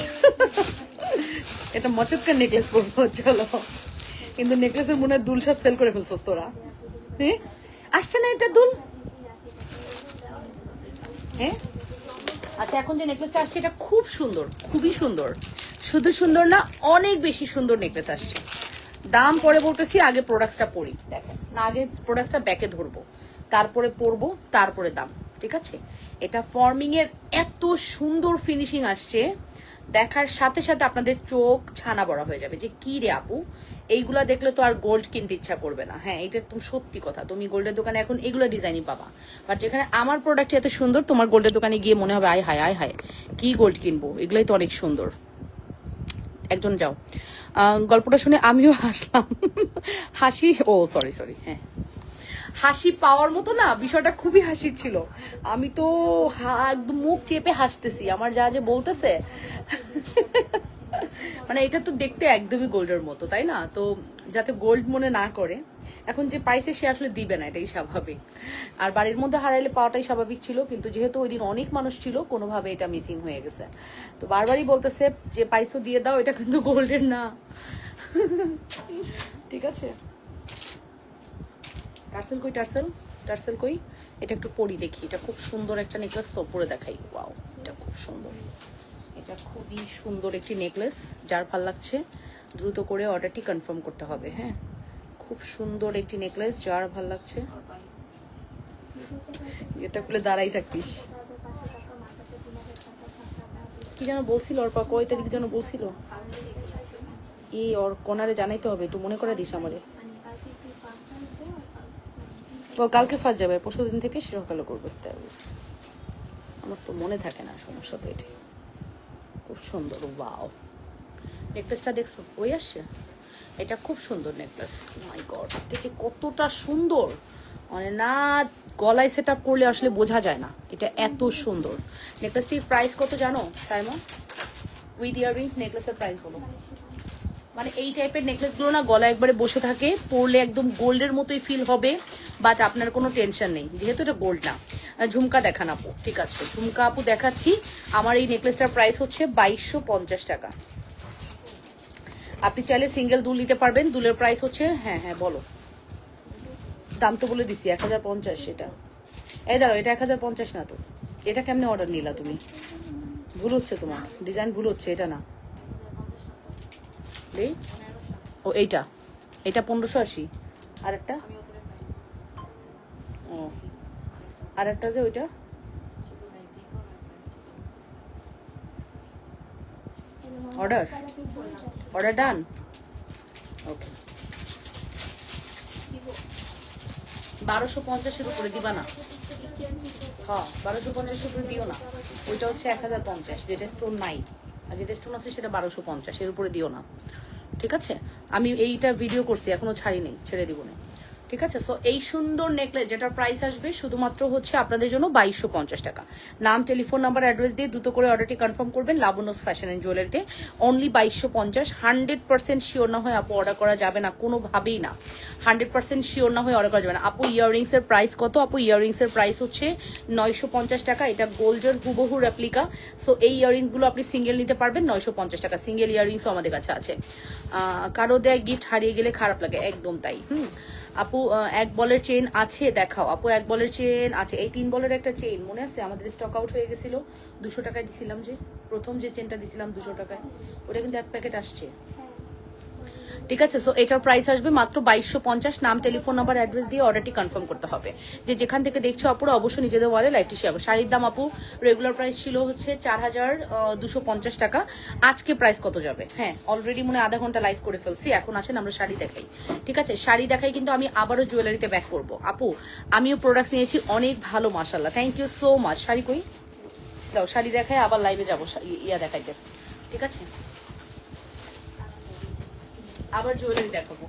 এটা মচৎকার নেকলেস পরবো, চলো। কিন্তু নেকলেসের মনে হয় দুল সব সেল করে ফেলছস তোরা। হ্যাঁ, আসছে না এটা দুল? হ্যাঁ, আচ্ছা, এখন যে নেকলেসটা আসছে এটা খুব সুন্দর, খুবই সুন্দর। শুধু সুন্দর না, অনেক বেশি সুন্দর নেকলেস আসছে। দাম পরে বলতেছি, আগে প্রোডাক্টসটা পরি। দেখেন না, আগে প্রোডাক্টসটা ব্যাকে ধরবো, তারপরে পরবো, তারপরে দাম। ঠিক আছে? এটা ফর্মিং এর এত সুন্দর ফিনিশিং আসছে, দেখার সাথে সাথে আপনাদের চোখ ছানা বড়া হয়ে যাবে যে কি রে আপু, এইগুলা দেখলে তো আর গোল্ড কিনতে ইচ্ছা করবে না। হ্যাঁ, এটা একদম সত্যি কথা। তুমি গোল্ডের দোকানে এখন এগুলো ডিজাইনই পাবা, বাট যেখানে আমার প্রোডাক্ট এত সুন্দর, তোমার গোল্ডের দোকানে গিয়ে মনে হবে আয় হায় আয় হায়, কি গোল্ড কিনবো, এগুলাই তো অনেক সুন্দর। একজন যাও। গল্পটা শুনে আমিও হাসলাম। হাসি, ও সরি সরি, হ্যাঁ, হাসি পাওয়ার মতো না, বিষয়টা খুবই হাসির ছিল। আমি তো একদম মুখ চেপে হাসতেছি, আমার যা যে বলতেছে। মানে এটা তো দেখতে একদমই গোল্ডের মতো, তাই না? তো যাতে গোল্ড মনে না করে, এখন যে পাইছে সে আসলে দিবে না, এটাই স্বাভাবিক। আর বাড়ির মধ্যে হারাইলে পাওয়াটাই স্বাভাবিক ছিল, কিন্তু যেহেতু ওই দিন অনেক মানুষ ছিল, কোনোভাবে এটা মিসিং হয়ে গেছে। তো বারবারই বলতেছে যে পাইছো দিয়ে দাও, এটা কিন্তু গোল্ডের না। ঠিক আছে, টার্সেল কই, টার্সেল, টার্সেল কই? এটা একটু পরি দেখি, এটা খুব সুন্দর একটা নেকলেস, তো পরে দেখাই। ওয়াও, এটা খুব সুন্দর, এটা খুবই সুন্দর একটি নেকলেস। যার ভাল লাগছে দ্রুত করে অর্ডারটি কনফার্ম করতে হবে। হ্যাঁ, খুব সুন্দর একটি নেকলেস, যার ভাল লাগছে। এটা খুলে দাঁড়াই থাকিস। কি যেন বলছিল অর্পা, কয় তারিখ যেন বলছিল? এই ওর কোনারে জানাইতে হবে, একটু মনে করে দিস আমারে। কালকে ফার্স্ট যাবে, পরশু দিন থেকে সকালে করবে। আমার তো মনে থাকে না, সমস্যা তো এটি। খুব সুন্দর, ওয়াও। নেকলেসটা দেখছো? ওই আসছে, এটা খুব সুন্দর নেকলেস। মাই গড, এটা কতটা সুন্দর, মানে না গলায় সেট আপ করলে আসলে বোঝা যায় না এটা এত সুন্দর। নেকলেসটির প্রাইস কত জানো সাইমন? উইথ ইয়াররিংস নেকলেসের প্রাইস বলো। মানে এই টাইপের নেকলেসগুলো না গলা একবারে বসে থাকে, পরলে একদম গোল্ডের মতোই ফিল হবে, বাট আপনার কোনো টেনশন নেই, যেহেতু এটা গোল্ড না। ঝুমকা দেখান আপু। ঠিক আছে, ঝুমকা আপু দেখাচ্ছি। আমার এই নেকলেসটার প্রাইস হচ্ছে 2250 টাকা। আপনি চাইলে সিঙ্গেল দুল নিতে পারবেন, দুলের প্রাইস হচ্ছে, হ্যাঁ হ্যাঁ বলো, দাম তো বলে দিছি 1050। এটা এই দাঁড়ো, এটা 1050 না তো। এটা কেমনে অর্ডার নিলা তুমি? ভুল হচ্ছে তোমার, ডিজাইন ভুল হচ্ছে, এটা না। ও এইটা, এটা 1580। আর একটা, ও আর একটা যে ওইটা, অর্ডার অর্ডার ডান। ওকে, 1250-এর উপরে দিবা না? হ্যাঁ, 1250-এর উপরে দিও না। ওইটা হচ্ছে 1050, যেটা স্টোন নাই, আর যেটা স্টোন আছে সেটা 1250, এর উপরে দিও না। ঠিক আছে, আমি এইটা ভিডিও করছি, এখনো ছাড়ি নেই, ছেড়ে দিব না। ঠিক আছে, সো এই সুন্দর নেকলেস যেটার প্রাইস আসবে শুধুমাত্র হচ্ছে আপনাদের জন্য 2250 টাকা। নাম, টেলিফোন নাম্বার, অ্যাড্রেস দিয়ে দ্রুত করে অর্ডারটি কনফার্ম করবেন লাবণ্যস ফ্যাশন অ্যান্ড জুয়েলারিতে। অনলি 2250। 100% শিওর না হয়ে আপু অর্ডার করা যাবে না, কোনোভাবেই না। 100% শিওর না হয়ে অর্ডার করা যাবে না। আপু ইয়াররিংস এর প্রাইস কত? আপু ইয়াররিংস এর প্রাইস হচ্ছে 950 টাকা। এটা গোল্ডের হুবহু রেপ্লিকা। সো এই ইয়াররিংস গুলো আপনি সিঙ্গেল নিতে পারবেন 950 টাকা। সিঙ্গেল ইয়াররিংসও আমাদের কাছে আছে। কারো দেয় গিফট হারিয়ে গেলে খারাপ লাগে, একদম তাই। আপু এক বলের চেন আছে দেখাও। আপু এক বলের চেন আছে, এই 3 বলের একটা চেন মনে আছে আমাদের স্টক আউট হয়ে গেছিল, 200 টাকায় দিছিলাম, যে প্রথম যে চেনটা দিছিলাম 200 টাকায়, ওটা কিন্তু এক প্যাকেট আসছে। ঠিক আছে। সো এটার প্রাইস আসবে মাত্র 2250। নাম টেলিফোন নাম্বার অ্যাড্রেস দিয়ে অর্ডারটি কনফার্ম করতে হবে। যে যেখান থেকে দেখছো আপুরা অবশ্যই নিজেদের ওয়ালে লাইভটি শেয়ার করো। শাড়ির দাম আপু রেগুলার প্রাইস ছিল হচ্ছে 4250 টাকা। আজকে প্রাইস কত যাবে? হ্যাঁ অলরেডি মনে আধা ঘন্টা লাইভ করে ফেলছি। এখন আসেন আমরা শাড়ি দেখাই। ঠিক আছে, শাড়ি দেখাই কিন্তু আমি আবারও জুয়েলারিতে ব্যাক করবো। আপু আমিও প্রোডাক্ট নিয়েছি অনেক ভালো, মাশাআল্লাহ, thank you so much. Sari কই দাও, শাড়ি দেখাই আবার লাইভে যাবো ইয়া দেখাইতে। ঠিক আছে, আবার জুয়েলারি দেখাবো।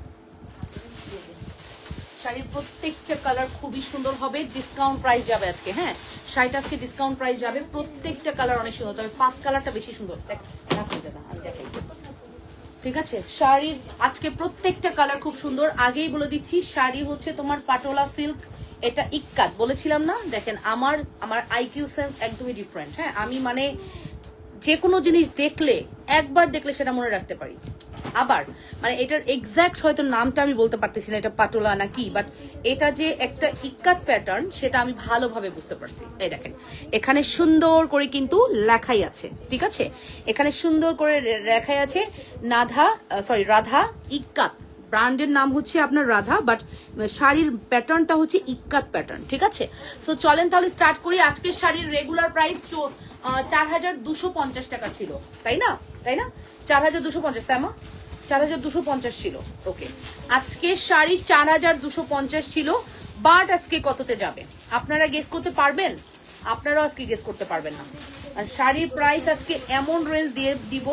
শাড়ির প্রত্যেকটা কালার খুবই সুন্দর হবে, ডিসকাউন্ট প্রাইস যাবে আজকে। হ্যাঁ শাড়িটা আজকে ডিসকাউন্ট প্রাইস যাবে, প্রত্যেকটা কালার অনেক সুন্দর, তবে ফার্স্ট কালারটা বেশি সুন্দর। আমি দেখাই। ঠিক আছে, শাড়ির আজকে প্রত্যেকটা কালার খুব সুন্দর। আগেই বলে দিচ্ছি শাড়ি হচ্ছে তোমার পাটোলা সিল্ক, এটা ইক্কাত বলেছিলাম না। দেখেন আমার আইকিউ সেন্স একদমই ডিফারেন্ট। হ্যাঁ আমি মানে যে কোনো জিনিস দেখলে একবার দেখলে সেটা মনে রাখতে পারি। আবার মানে এটার এক্সাক্ট হয়তো নামটা আমি বলতে পারতেছি না এটা পাটোলা না কি, বাট এটা যে একটা ইক্কাত প্যাটার্ন সেটা আমি ভালোভাবে বুঝতে পারছি। এই দেখেন এখানে সুন্দর করে কিন্তু লেখাই আছে। ঠিক আছে, এখানে সুন্দর করে লেখাই আছে রাধা ইক্কাত। ব্র্যান্ডের নাম হচ্ছে আপনার রাধা, বাট শাড়ির প্যাটার্নটা হচ্ছে ইক্কাত প্যাটার্ন। ঠিক আছে, সো চলেন তাহলে স্টার্ট করি। আজকের শাড়ির রেগুলার প্রাইস 4250 টাকা ছিল, তাই না? 4250, তাই মা? 4250 ছিল। ওকে, আজকে শাড়ি 4250 ছিল, বাট আজকে কততে যাবে আপনারা গেস করতে পারবেন? আপনারাও আজকে গেস করতে পারবেন না। আর শাড়ির প্রাইস আজকে এমন রেঞ্জ দিয়ে দিব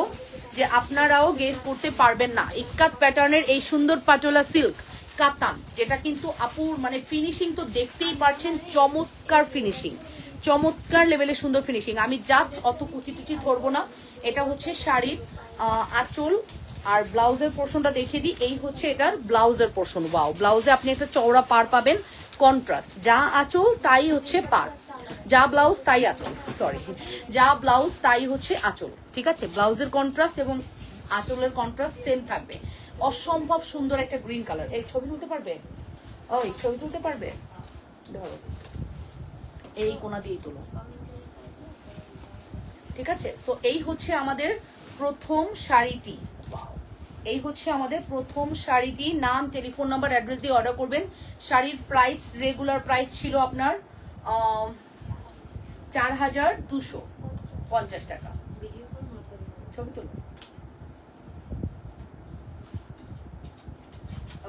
যে আপনারাও গেস করতে পারবেন না। ইক্কাত প্যাটার্নের এই সুন্দর পাটোলা সিল্ক কাতান, যেটা কিন্তু আপুর মানে ফিনিশিং তো দেখতেই পারছেন, চমৎকার ফিনিশিং, চমৎকার লেভেলের সুন্দর ফিনিশিং। আমি জাস্ট অত কুচি টুচি ধরবো না। এটা হচ্ছে শাড়ির আঁচল আর ব্লাউজের পোর্শনটা দেখিয়ে দিই। এই হচ্ছে এটার ব্লাউজের পোর্শন। ওয়াও, ব্লাউজে আপনি একটা চওড়া পার পাবেন, কন্ট্রাস্ট, যা আঁচল তাই হচ্ছে পার, যা ব্লাউজ তাই আঁচল, সরি যা ব্লাউজ তাই হচ্ছে আঁচল। ঠিক আছে, ব্লাউজের কন্ট্রাস্ট এবং আঁচলের কন্ট্রাস্ট সেম থাকবে। অসম্ভব সুন্দর একটা গ্রিন কালার। এই ছবি তুলতে পারবে? ওই ছবি তুলতে পারবে? ধরো এই কোনা দিয়ে তুলো। ঠিক আছে, সো এই হচ্ছে আমাদের প্রথম শাড়িটি। এই হচ্ছে আমাদের প্রথম শাড়িটি। নাম টেলিফোন নাম্বার অ্যাড্রেস দিয়ে অর্ডার করবেন। শাড়ির প্রাইস রেগুলার প্রাইস ছিল আপনার 4250 টাকা। ছবি তুলো।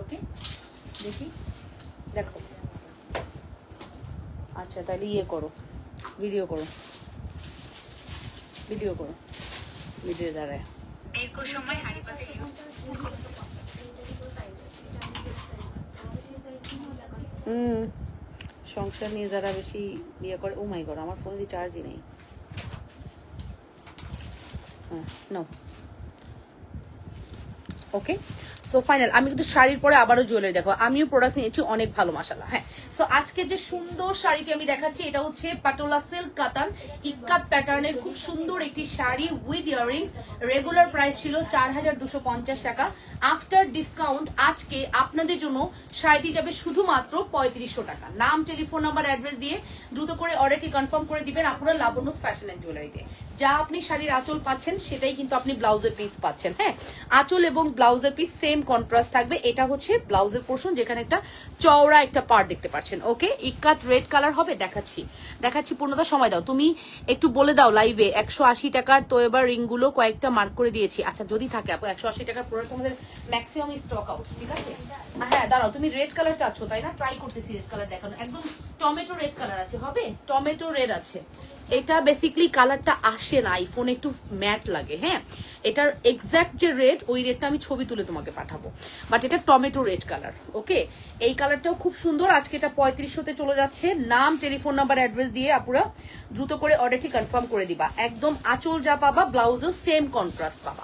ওকে দেখি, দেখো। আচ্ছা তাহলে ইয়ে করো, ভিডিও করো, ভিডিও দাঁড়ায়। দীর্ঘ সময় হাড়ি পাতে সংসার নিয়ে যারা বেশি ইয়ে করে, ও মাই গড আমার ফোনে দিয়ে চার্জই নেই। হ্যাঁ নো, ওকে সো ফাইনাল। আমি কিন্তু শাড়ির পরে আবারও জুয়েলারি দেখো, আমিও প্রোডাক্ট নিয়েছি অনেক ভালো, মাশাআল্লাহ। হ্যাঁ, সো আজকে যে সুন্দর শাড়িটি আমি দেখাচ্ছি এটা হচ্ছে পাটোলা সিল্ক কাতান ইক্কাত প্যাটার্নের খুব সুন্দর একটি sari with earrings. Regular price ছিল 4250 টাকা। আফটার ডিসকাউন্ট আজকে আপনাদের জন্য শাড়িটি যাবে শুধুমাত্র 3500 টাকা। নাম টেলিফোন নাম্বার অ্যাড্রেস দিয়ে দ্রুত করে অর্ডারটি কনফার্ম করে দিবেন আপনারা লাবণ্য ফ্যাশন এন্ড জুয়েলারিতে। যা আপনি শাড়ির আঁচল পাচ্ছেন সেটাই কিন্তু আপনি ব্লাউজের পিস পাচ্ছেন। হ্যাঁ, আঁচল এবং ব্লাউজের পিস সেম কন্ট্রাস্ট থাকবে। এটা হচ্ছে ব্লাউজের পোর্শন, যেখানে একটা চওড়া একটা পার্ট দেখতে পাচ্ছেন। ওকে, ইক্কাত রেড কালার হবে। দেখাচ্ছি পূর্ণতা, সময় দাও। তুমি একটু বলে দাও লাইভে 180 টাকার তো এবার রিংগুলো কয়েকটা মার্ক করে দিয়েছি। আচ্ছা যদি থাকে আপু 180 টাকার প্রোডাক্ট আমাদের ম্যাক্সিমাম স্টক আউট। ঠিক আছে, হ্যাঁ দাঁড়াও, তুমি রেড কালার চাচ্ছ তাই না? ট্রাই করতেছি রেড কালার দেখানো। একদম টমেটো রেড কালার আছে, হবে? টমেটো রেড আছে। এটা বেসিক্যালি কালারটা আসে না, আইফোনে একটু ম্যাট লাগে। হ্যাঁ, এটার এক্সাক্ট যে রেড ওই রেডটা আমি ছবি তুলে তোমাকে পাঠাবো, বাট এটা টমেটো রেড কালার। ওকে, এই কালারটাও খুব সুন্দর। আজকে এটা 3500-তে চলে যাচ্ছে। নাম টেলিফোন নাম্বার অ্যাড্রেস দিয়ে আপুরা দ্রুত করে অর্ডারটি কনফার্ম করে দিবা। একদম আঁচল যা পাবা ব্লাউজেও সেম কন্ট্রাস্ট পাবা।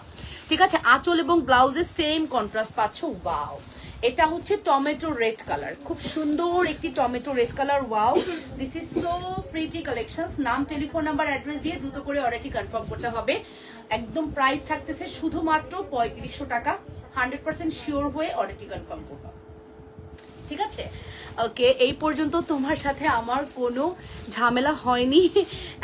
ঠিক আছে, আঁচল এবং ব্লাউজে সেম কন্ট্রাস্ট পাচ্ছ। ওয়াও, এটা হচ্ছে টমেটো রেড কালার, খুব সুন্দর একটি tomato red colour. Wow, this is so pretty collections. নাম টেলিফোন নাম্বার অ্যাড্রেস দিয়ে দ্রুত করে অর্ডারটি কনফার্ম করতে হবে। একদম প্রাইস থাকতেছে শুধুমাত্র 3500 টাকা। 100% শিওর হয়ে অর্ডারটি কনফার্ম করবা। ঠিক আছে, ওকে, এই পর্যন্ত তোমার সাথে আমার কোনো ঝামেলা হয়নি।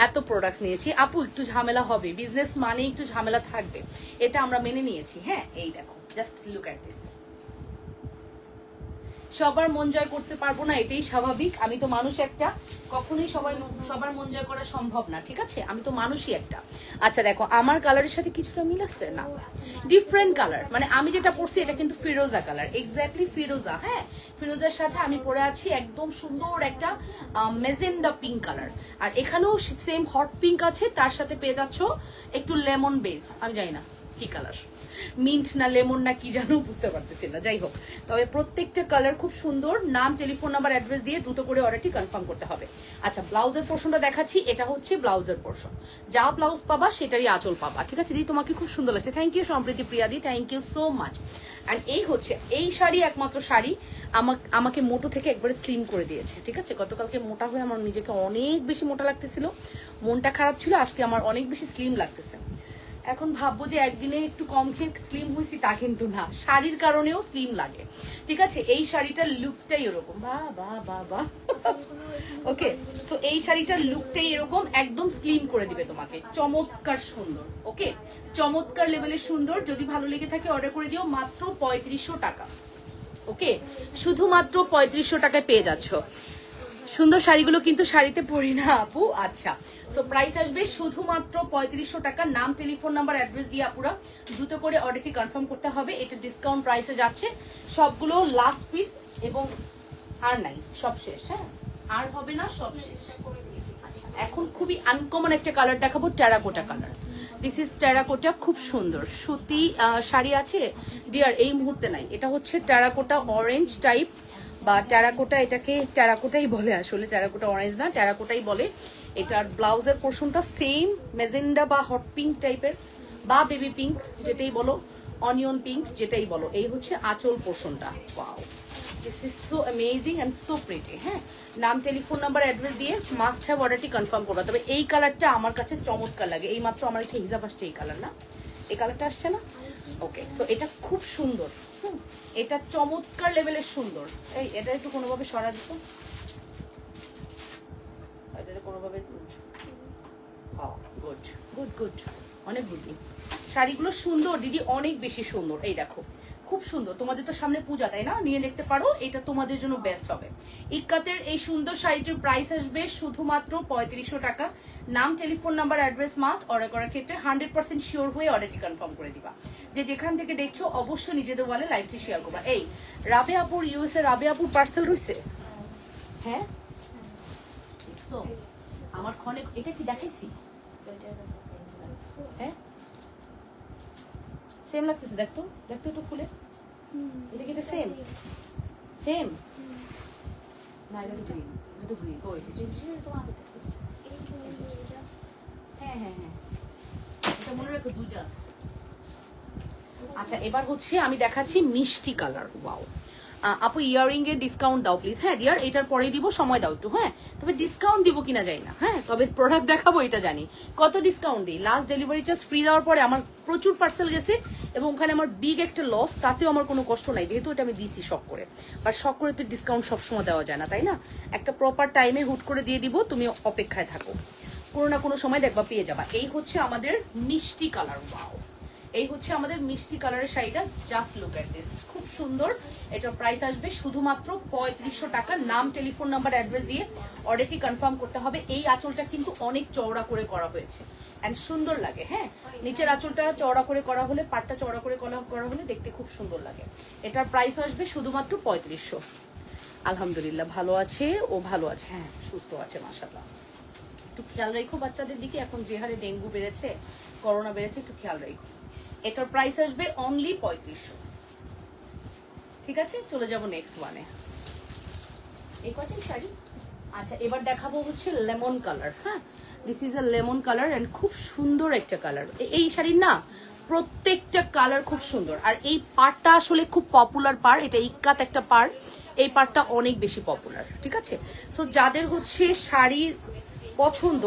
এত প্রোডাক্টস নিয়েছি আপু, একটু ঝামেলা হবে, বিজনেস মানে একটু ঝামেলা থাকবে, এটা আমরা মেনে নিয়েছি। হ্যাঁ, এই দেখো জাস্ট লুক অ্যাট দিস। সবার মন জয় করতে পারবো না, এটাই স্বাভাবিক। আমি তো মানুষ একটা, কখনোই সবার মন জয় করা সম্ভব না, ঠিক আছে? আমি তো মানুষই একটা। আচ্ছা দেখো, আমার কালারের সাথে কিছুটা মিল আছে না, ডিফারেন্ট কালার। মানে আমি যেটা পরছি এটা কিন্তু ফিরোজা কালার, এক্স্যাক্টলি ফিরোজা। হ্যাঁ, ফিরোজার সাথে আমি পরে আছি একদম সুন্দর একটা মেজেন্ডা পিঙ্ক কালার। আর এখানেও সেম হট পিঙ্ক আছে, তার সাথে পেয়ে যাচ্ছ একটু লেমন বেস। আমি জানি না কি কালার, মিন্ট না লেমন না কি জানো, বুঝতে পারতেছি না। যাই হোক, তবে প্রত্যেকটা কালার খুব সুন্দর। নাম, টেলিফোন নাম্বার, অ্যাড্রেস দিয়ে দ্রুত করে অর্ডারটি কনফার্ম করতে হবে। আচ্ছা, ব্লাউজের পোর্শনটা দেখাচ্ছি। এটা হচ্ছে ব্লাউজের পোর্শন। যা ব্লাউজ পাবা সেটারই আঁচল পাবা, ঠিক আছে? দিদি তোমাকে খুব সুন্দর লাগছে, থ্যাংক ইউ সম্প্রীতি প্রিয়াদি, thank you so much. And এই হচ্ছে এই শাড়ি, একমাত্র শাড়ি আমাকে মোটো থেকে একবারে স্লিম করে দিয়েছে, ঠিক আছে? গতকালকে মোটা হয়ে আমার নিজেকে অনেক বেশি মোটা লাগতেছিল, মনটা খারাপ ছিল। আজকে আমার অনেক বেশি স্লিম লাগতেছে। এখন ভাববো যে একদিনে একটু কম খেয়ে স্লিম হয়েছি, তা কিন্তু না, শাড়ির কারণেও স্লিম লাগে, ঠিক আছে? এই শাড়িটার লুকটাই এরকম, বা ওকে। সো এই শাড়িটার লুকটাই এরকম, একদম স্লিম করে দিবে তোমাকে, চমৎকার সুন্দর। ওকে, চমৎকার লেভেলের সুন্দর। যদি ভালো লেগে থাকে অর্ডার করে দিও, মাত্র 3500 টাকা। ওকে, শুধুমাত্র 3500 টাকায় পেয়ে যাচ্ছ। সুন্দর শাড়িগুলো কিন্তু শাড়িতে পরি না আপু। আচ্ছা, সো প্রাইস আসবে শুধুমাত্র 3500 টাকা। নাম, টেলিফোন নাম্বার, অ্যাড্রেস দিয়ে আপুরা দ্রুত করে অর্ডারটি কনফার্ম করতে হবে। এটা ডিসকাউন্ট প্রাইসে যাচ্ছে, সবগুলো লাস্ট পিস এবং আর নাই, সব শেষ। হ্যাঁ, আর হবে না, সব শেষ। আচ্ছা, এখন খুবই আনকমন একটা কালার দেখাবো, terracotta colour. This is terracotta, খুব সুন্দর সুতি শাড়ি আছে ডিয়ার, এই মুহূর্তে নাই। এটা হচ্ছে টেরাকোটা অরেঞ্জ টাইপ বা টেরাকোটা, এটাকে টেরাকোটাই বলে আসলে, টেরাকোটা অরেঞ্জ না, টেরাকোটাই বলে। এটার ব্লাউজের পোর্শনটা সেম মেজেন্ডা বা হট পিঙ্ক টাইপের বা বেবি পিঙ্ক যেটাই বলো, অনিয়ন পিঙ্ক যেটাই বলো। এই হচ্ছে আঁচল পোর্শনটা। Wow, this is so amazing and so pretty. হ্যাঁ, নাম, টেলিফোন নাম্বার, অ্যাড্রেস দিয়ে মাস্ট হ্যাভ অর্ডারটি কনফার্ম করবা। তবে এই কালারটা আমার কাছে চমৎকার লাগে। এই মাত্র আমার একটা হিজাব আসছে, এই কালার না, এই কালারটা আসছে না? ওকে, সো এটা খুব সুন্দর। এটা চমৎকার লেভেলের সুন্দর। এই এটা একটু কোনোভাবে সরা দিত, এটা কোনোভাবে গুড গুড গুড, অনেক বুদ্ধি। শাড়িগুলো সুন্দর দিদি, অনেক বেশি সুন্দর। এই দেখো, খুব সুন্দর। তোমাদের তো সামনে পূজা, তাই না? নিয়ে দেখতে পারো, এটা তোমাদের জন্য বেস্ট হবে। ইক্কাতের এই সুন্দর শাড়িটির প্রাইস আসবে শুধুমাত্র 3500 টাকা। নাম, telephone number, address must. Order করার ক্ষেত্রে 100% শিওর হয়ে অর্ডারটি কনফার্ম করে দিবা। যে যেখান থেকে দেখছো অবশ্যই নিজেদের ওয়ালে লাইভটি শেয়ার করবা। এই রাবে আপুর, ইউএসএ রাবে আপুর পার্সেল রয়েছে। হ্যাঁ, আমার ক্ষণে এটা কি দেখাইছি? হ্যাঁ, সেম লাগতেছে, দেখতো দেখতো একটু খুলে। এটা কি এটা সেম সেম না? এটা তো গ্রিন, এটা তো গ্রিন। ও হ্যাঁ হ্যাঁ হ্যাঁ, এটা মনে রাখো, দুইটা আছে। আচ্ছা, এবার হচ্ছে আমি দেখাচ্ছি মিষ্টি কালার। ওয়াও আপু, ইয়ারিং এর ডিসকাউন্ট দাও প্লিজ। হ্যাঁ ডিয়ার, এটার পরেই দিব, সময় দাও একটু। হ্যাঁ, তবে ডিসকাউন্ট দিব কিনা জানি না। হ্যাঁ, তবে প্রোডাক্ট দেখাবো এটা জানি। কত ডিসকাউন্ট দিই? লাস্ট ডেলিভারি চার্জ ফ্রি দেওয়ার পরে আমার প্রচুর পার্সেল গেছে এবং ওখানে আমার বিগ একটা লস, তাতেও আমার কোনো কষ্ট নাই, যেহেতু এটা আমি দিছি শখ করে। আর শখ করে তো ডিসকাউন্ট সবসময় দেওয়া যায় না, তাই না? একটা প্রপার টাইমে হুট করে দিয়ে দিব, তুমি অপেক্ষায় থাকো, কোনো না কোনো সময় দেখবা পেয়ে যাবা। এই হচ্ছে আমাদের মিষ্টি কালার। ওয়াও, এই হচ্ছে আমাদের মিষ্টি কালারের শাড়িটা, জাস্ট লুক এট দিস, খুব সুন্দর। এটার প্রাইস আসবে শুধুমাত্র 3500 টাকা। নাম, টেলিফোন নাম্বার, অ্যাড্রেস দিয়ে অর্ডারটি কনফার্ম করতে হবে। এই আঁচলটা কিন্তু অনেক চওড়া করে করা হয়েছে এন্ড সুন্দর লাগে। হ্যাঁ, নিচের আঁচলটা চওড়া করে করা হলে, পাটটা চওড়া করে করা হলে দেখতে খুব সুন্দর লাগে। এটার প্রাইস আসবে শুধুমাত্র 3500। আলহামদুলিল্লাহ ভালো আছে, ও ভালো আছে, হ্যাঁ সুস্থ আছে মাশাআল্লাহ। একটু খেয়াল রাখো বাচ্চাদের দিকে, এখন যে হারে ডেঙ্গু বেড়েছে, করোনা বেড়েছে, একটু খেয়াল রাখো। এটার প্রাইস আসবে অনলি 3500। ঠিক আছে, চলে যাব নেক্সট ওয়ানে। এই কয়টাই শাড়ি। আচ্ছা, এবার দেখাবো হচ্ছে লেমন কালার। হ্যাঁ, this is a lemon colour and খুব সুন্দর একটা কালার। এই শাড়ির না প্রত্যেকটা কালার খুব সুন্দর। আর এই পাড়টা আসলে খুব পপুলার পাড়, এটা ইক্কাত একটা পাড়, এই পাড়টা অনেক বেশি পপুলার। ঠিক আছে, সো যাদের হচ্ছে শাড়ির পছন্দ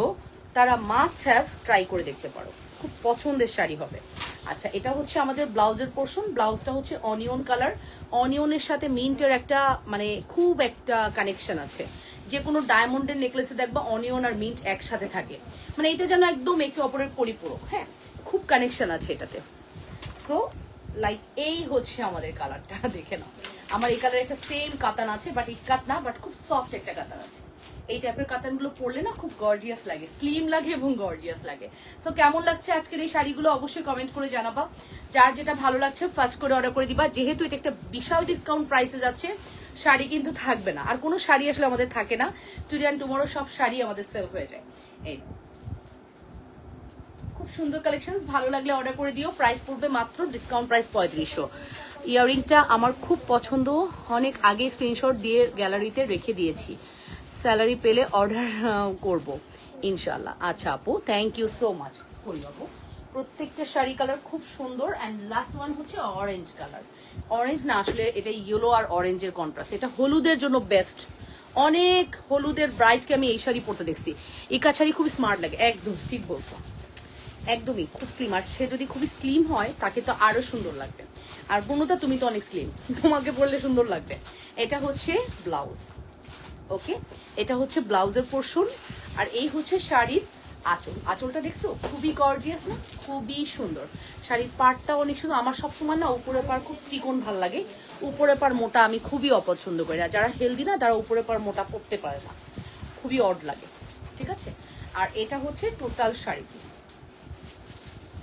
তারা মাস্ট হ্যাভ ট্রাই করে দেখতে পারো, খুব পছন্দের শাড়ি হবে। আচ্ছা, এটা হচ্ছে আমাদের ব্লাউজের পোর্শন। ব্লাউজটা হচ্ছে অনিয়ন কালার, অনিয়নের সাথে মিন্টের একটা মানে খুব একটা কানেকশন আছে। যে কোনো ডায়মন্ডের নেকলেসে দেখবা অনিয়ন আর মিন্ট একসাথে থাকে, মানে এটা যেন একদম একে অপরের পরিপূরক। হ্যাঁ, খুব কানেকশন আছে এটাতে। সো লাইক এই হচ্ছে আমাদের কালারটা, দেখে নাও। আমার এই কালার একটা সেম কাতান আছে, বাট ইটকাত না, বাট খুব সফট একটা কাতান আছে। এই টাইপের কাতানগুলো পরলে না খুব গর্জিয়াস লাগে, স্লিম লাগে এবং গর্জিয়াস লাগে। সো কেমন লাগছে আজকের এই শাড়িগুলো অবশ্যই কমেন্ট করে জানাবা। যার যেটা ভালো লাগছে ফার্স্ট করে অর্ডার করে দিবা। যেহেতু এটা একটা বিশাল ডিসকাউন্ট প্রাইসে যাচ্ছে, শাড়ি কিন্তু থাকবে না, আর কোনো শাড়ি আসলে আমাদের থাকে না। টুডে অ্যান্ড টুমরো সব শাড়ি আমাদের সেল হয়ে যায়। এই খুব সুন্দর কালেকশন, ভালো লাগলে অর্ডার করে দিও। প্রাইস পড়বে মাত্র ডিসকাউন্ট প্রাইস 3500। ইয়াররিংটা আমার খুব পছন্দ, অনেক আগে স্ক্রিনশট দিয়ে গ্যালারিতে রেখে দিয়েছি, স্যালারি পেলে অর্ডার করব ইনশাল্লাহ। আচ্ছা আপু, থ্যাংক ইউ সো মাচ। করি আপু, প্রত্যেকটা শাড়ি কালার খুব সুন্দর। অ্যান্ড লাস্ট ওয়ান হচ্ছে অরেঞ্জ কালার। অরেঞ্জ না, আসলে এটা ইয়েলো আর অরেঞ্জের কন্ট্রাস্ট, এটা হলুদের জন্য বেস্ট। অনেক হলুদের ব্রাইডকে আমি এই শাড়ি পরতে দেখছি। ইকা শাড়ি খুব স্মার্ট লাগে, একদম ঠিক বলছো, একদমই খুব স্লিম। আর সে যদি খুবই স্লিম হয় তাকে তো আরো সুন্দর লাগবে। আর বনুতা তুমি তো অনেক স্লিম, তোমাকে পরলে সুন্দর লাগবে। এটা হচ্ছে ব্লাউজ, ওকে, এটা হচ্ছে ব্লাউজের পোর্শন। আর এই হচ্ছে শাড়ির আঁচল। আঁচলটা দেখছো খুবই গর্জিয়াস না, খুবই সুন্দর। শাড়ির পাড়টা অনেক সুন্দর। আমার সবসময় না উপরের পাড় খুব চিকন ভাল লাগে, উপরের পাড় মোটা আমি খুবই অপছন্দ করি। আর যারা হেলদি না তারা উপরের পাড় মোটা পরতে পারে না, খুবই অড লাগে, ঠিক আছে। আর এটা হচ্ছে টোটাল শাড়িটি,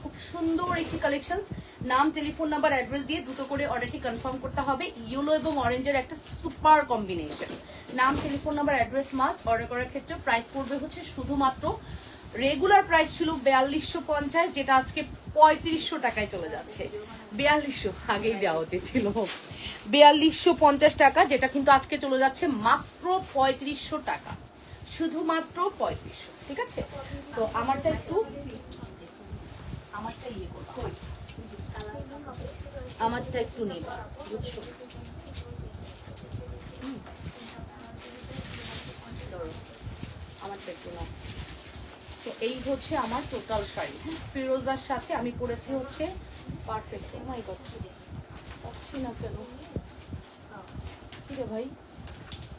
খুব সুন্দর একটি কালেকশন। নাম, টেলিফোন নাম্বার, অ্যাড্রেস দিয়ে দ্রুত করে অর্ডারটি কনফার্ম করতে হবে। ইয়েলো এবং অরেঞ্জের একটা সুপার কম্বিনেশন। নাম, telephone number, address must. Order করার ক্ষেত্রে প্রাইস পড়বে হচ্ছে শুধুমাত্র, রেগুলার প্রাইস ছিল 4250, যেটা আজকে 3500 টাকায় চলে যাচ্ছে। 4200 আগেই দেওয়া উচিত ছিল, 4250 টাকা, যেটা কিন্তু আজকে চলে যাচ্ছে মাত্র 3500 টাকা, শুধুমাত্র 3500, ঠিক আছে। তো আমারটা ইয়ে করবো, আমারটা একটু নেবা, বুঝছো। আমারটা একটু নাও। তো এই হচ্ছে আমার টোটাল শাড়ি, ফিরোজার সাথে আমি পরেছি হচ্ছে পারফেক্ট। ও মাই গড, পাচ্ছি না কেন রে ভাই,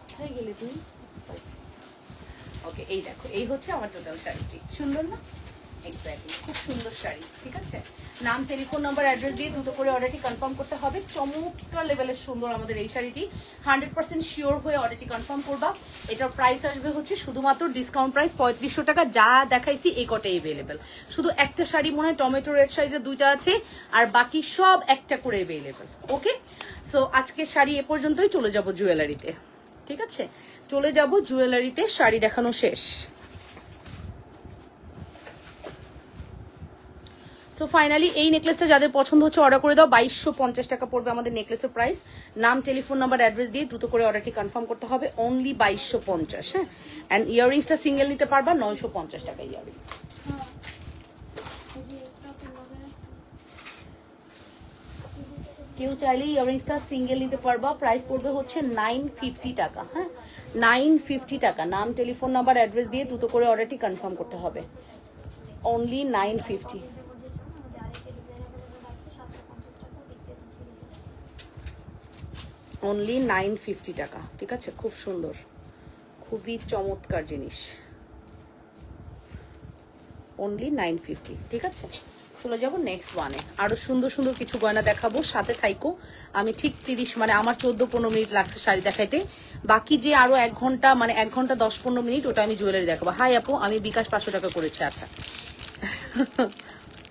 কোথায় গেলে তুই? ওকে, এই দেখো, এই হচ্ছে আমার টোটাল শাড়িটি, সুন্দর না? এক্স্যাক্টলি, খুব সুন্দর শাড়ি, ঠিক আছে। নাম, টেলিফোন নাম্বার, অ্যাড্রেস দিয়ে দ্রুত করে অর্ডারটি কনফার্ম করতে হবে। চমৎকার লেভেলের সুন্দর আমাদের এই শাড়িটি, 100% শিওর হয়ে অর্ডারটি কনফার্ম করবা। এটার প্রাইস আসবে হচ্ছে শুধুমাত্র ডিসকাউন্ট প্রাইস 3500 টাকা। যা দেখাইছি এই কটাই অ্যাভেলেবেল, শুধু একটা শাড়ি মনে হয় টমেটো রেড শাড়িটা দুইটা আছে, আর বাকি সব একটা করে অ্যাভেলেবেল। ওকে, সো আজকের শাড়ি এ পর্যন্তই। চলে যাব জুয়েলারিতে, ঠিক আছে, চলে যাব জুয়েলারিতে। শাড়ি দেখানো শেষ। সো ফাইনালি এই নেকলেসটা যাদের পছন্দ হচ্ছে অর্ডার করে দাও। 2250 টাকা পড়বে আমাদের নেকলেসের প্রাইস। নাম, টেলিফোন নাম্বার, অ্যাড্রেস দিয়ে দ্রুত করে অর্ডারটি কনফার্ম করতে হবে। অনলি 2250। হ্যাঁ, অ্যান্ড ইয়াররিংসটা সিঙ্গেল নিতে পারবা 950 টাকা ইয়াররিংস। কেউ চাইলে ইয়াররিংসটা সিঙ্গেল নিতে পারবা, প্রাইস পড়বে হচ্ছে 950 টাকা। হ্যাঁ, 950 টাকা। নাম, টেলিফোন নাম্বার, অ্যাড্রেস দিয়ে দ্রুত করে অর্ডারটি কনফার্ম করতে হবে। অনলি 950। অনলি 950 টাকা, ঠিক আছে, খুব সুন্দর, খুবই চমৎকার জিনিস। অনলি 950, ঠিক আছে। চলে যাবো নেক্সট ওয়ানে, আরো সুন্দর সুন্দর কিছু গয়না দেখাবো, সাথে থাইকো। আমি ঠিক 30 মানে আমার 14-15 মিনিট লাগছে শাড়ি দেখাইতে, বাকি যে আরো 1 ঘন্টা মানে 1 ঘন্টা 10-15 মিনিট ওটা আমি জুয়েলারি দেখাবো। হাই আপু, আমি বিকাশ 500 টাকা করেছি। আচ্ছা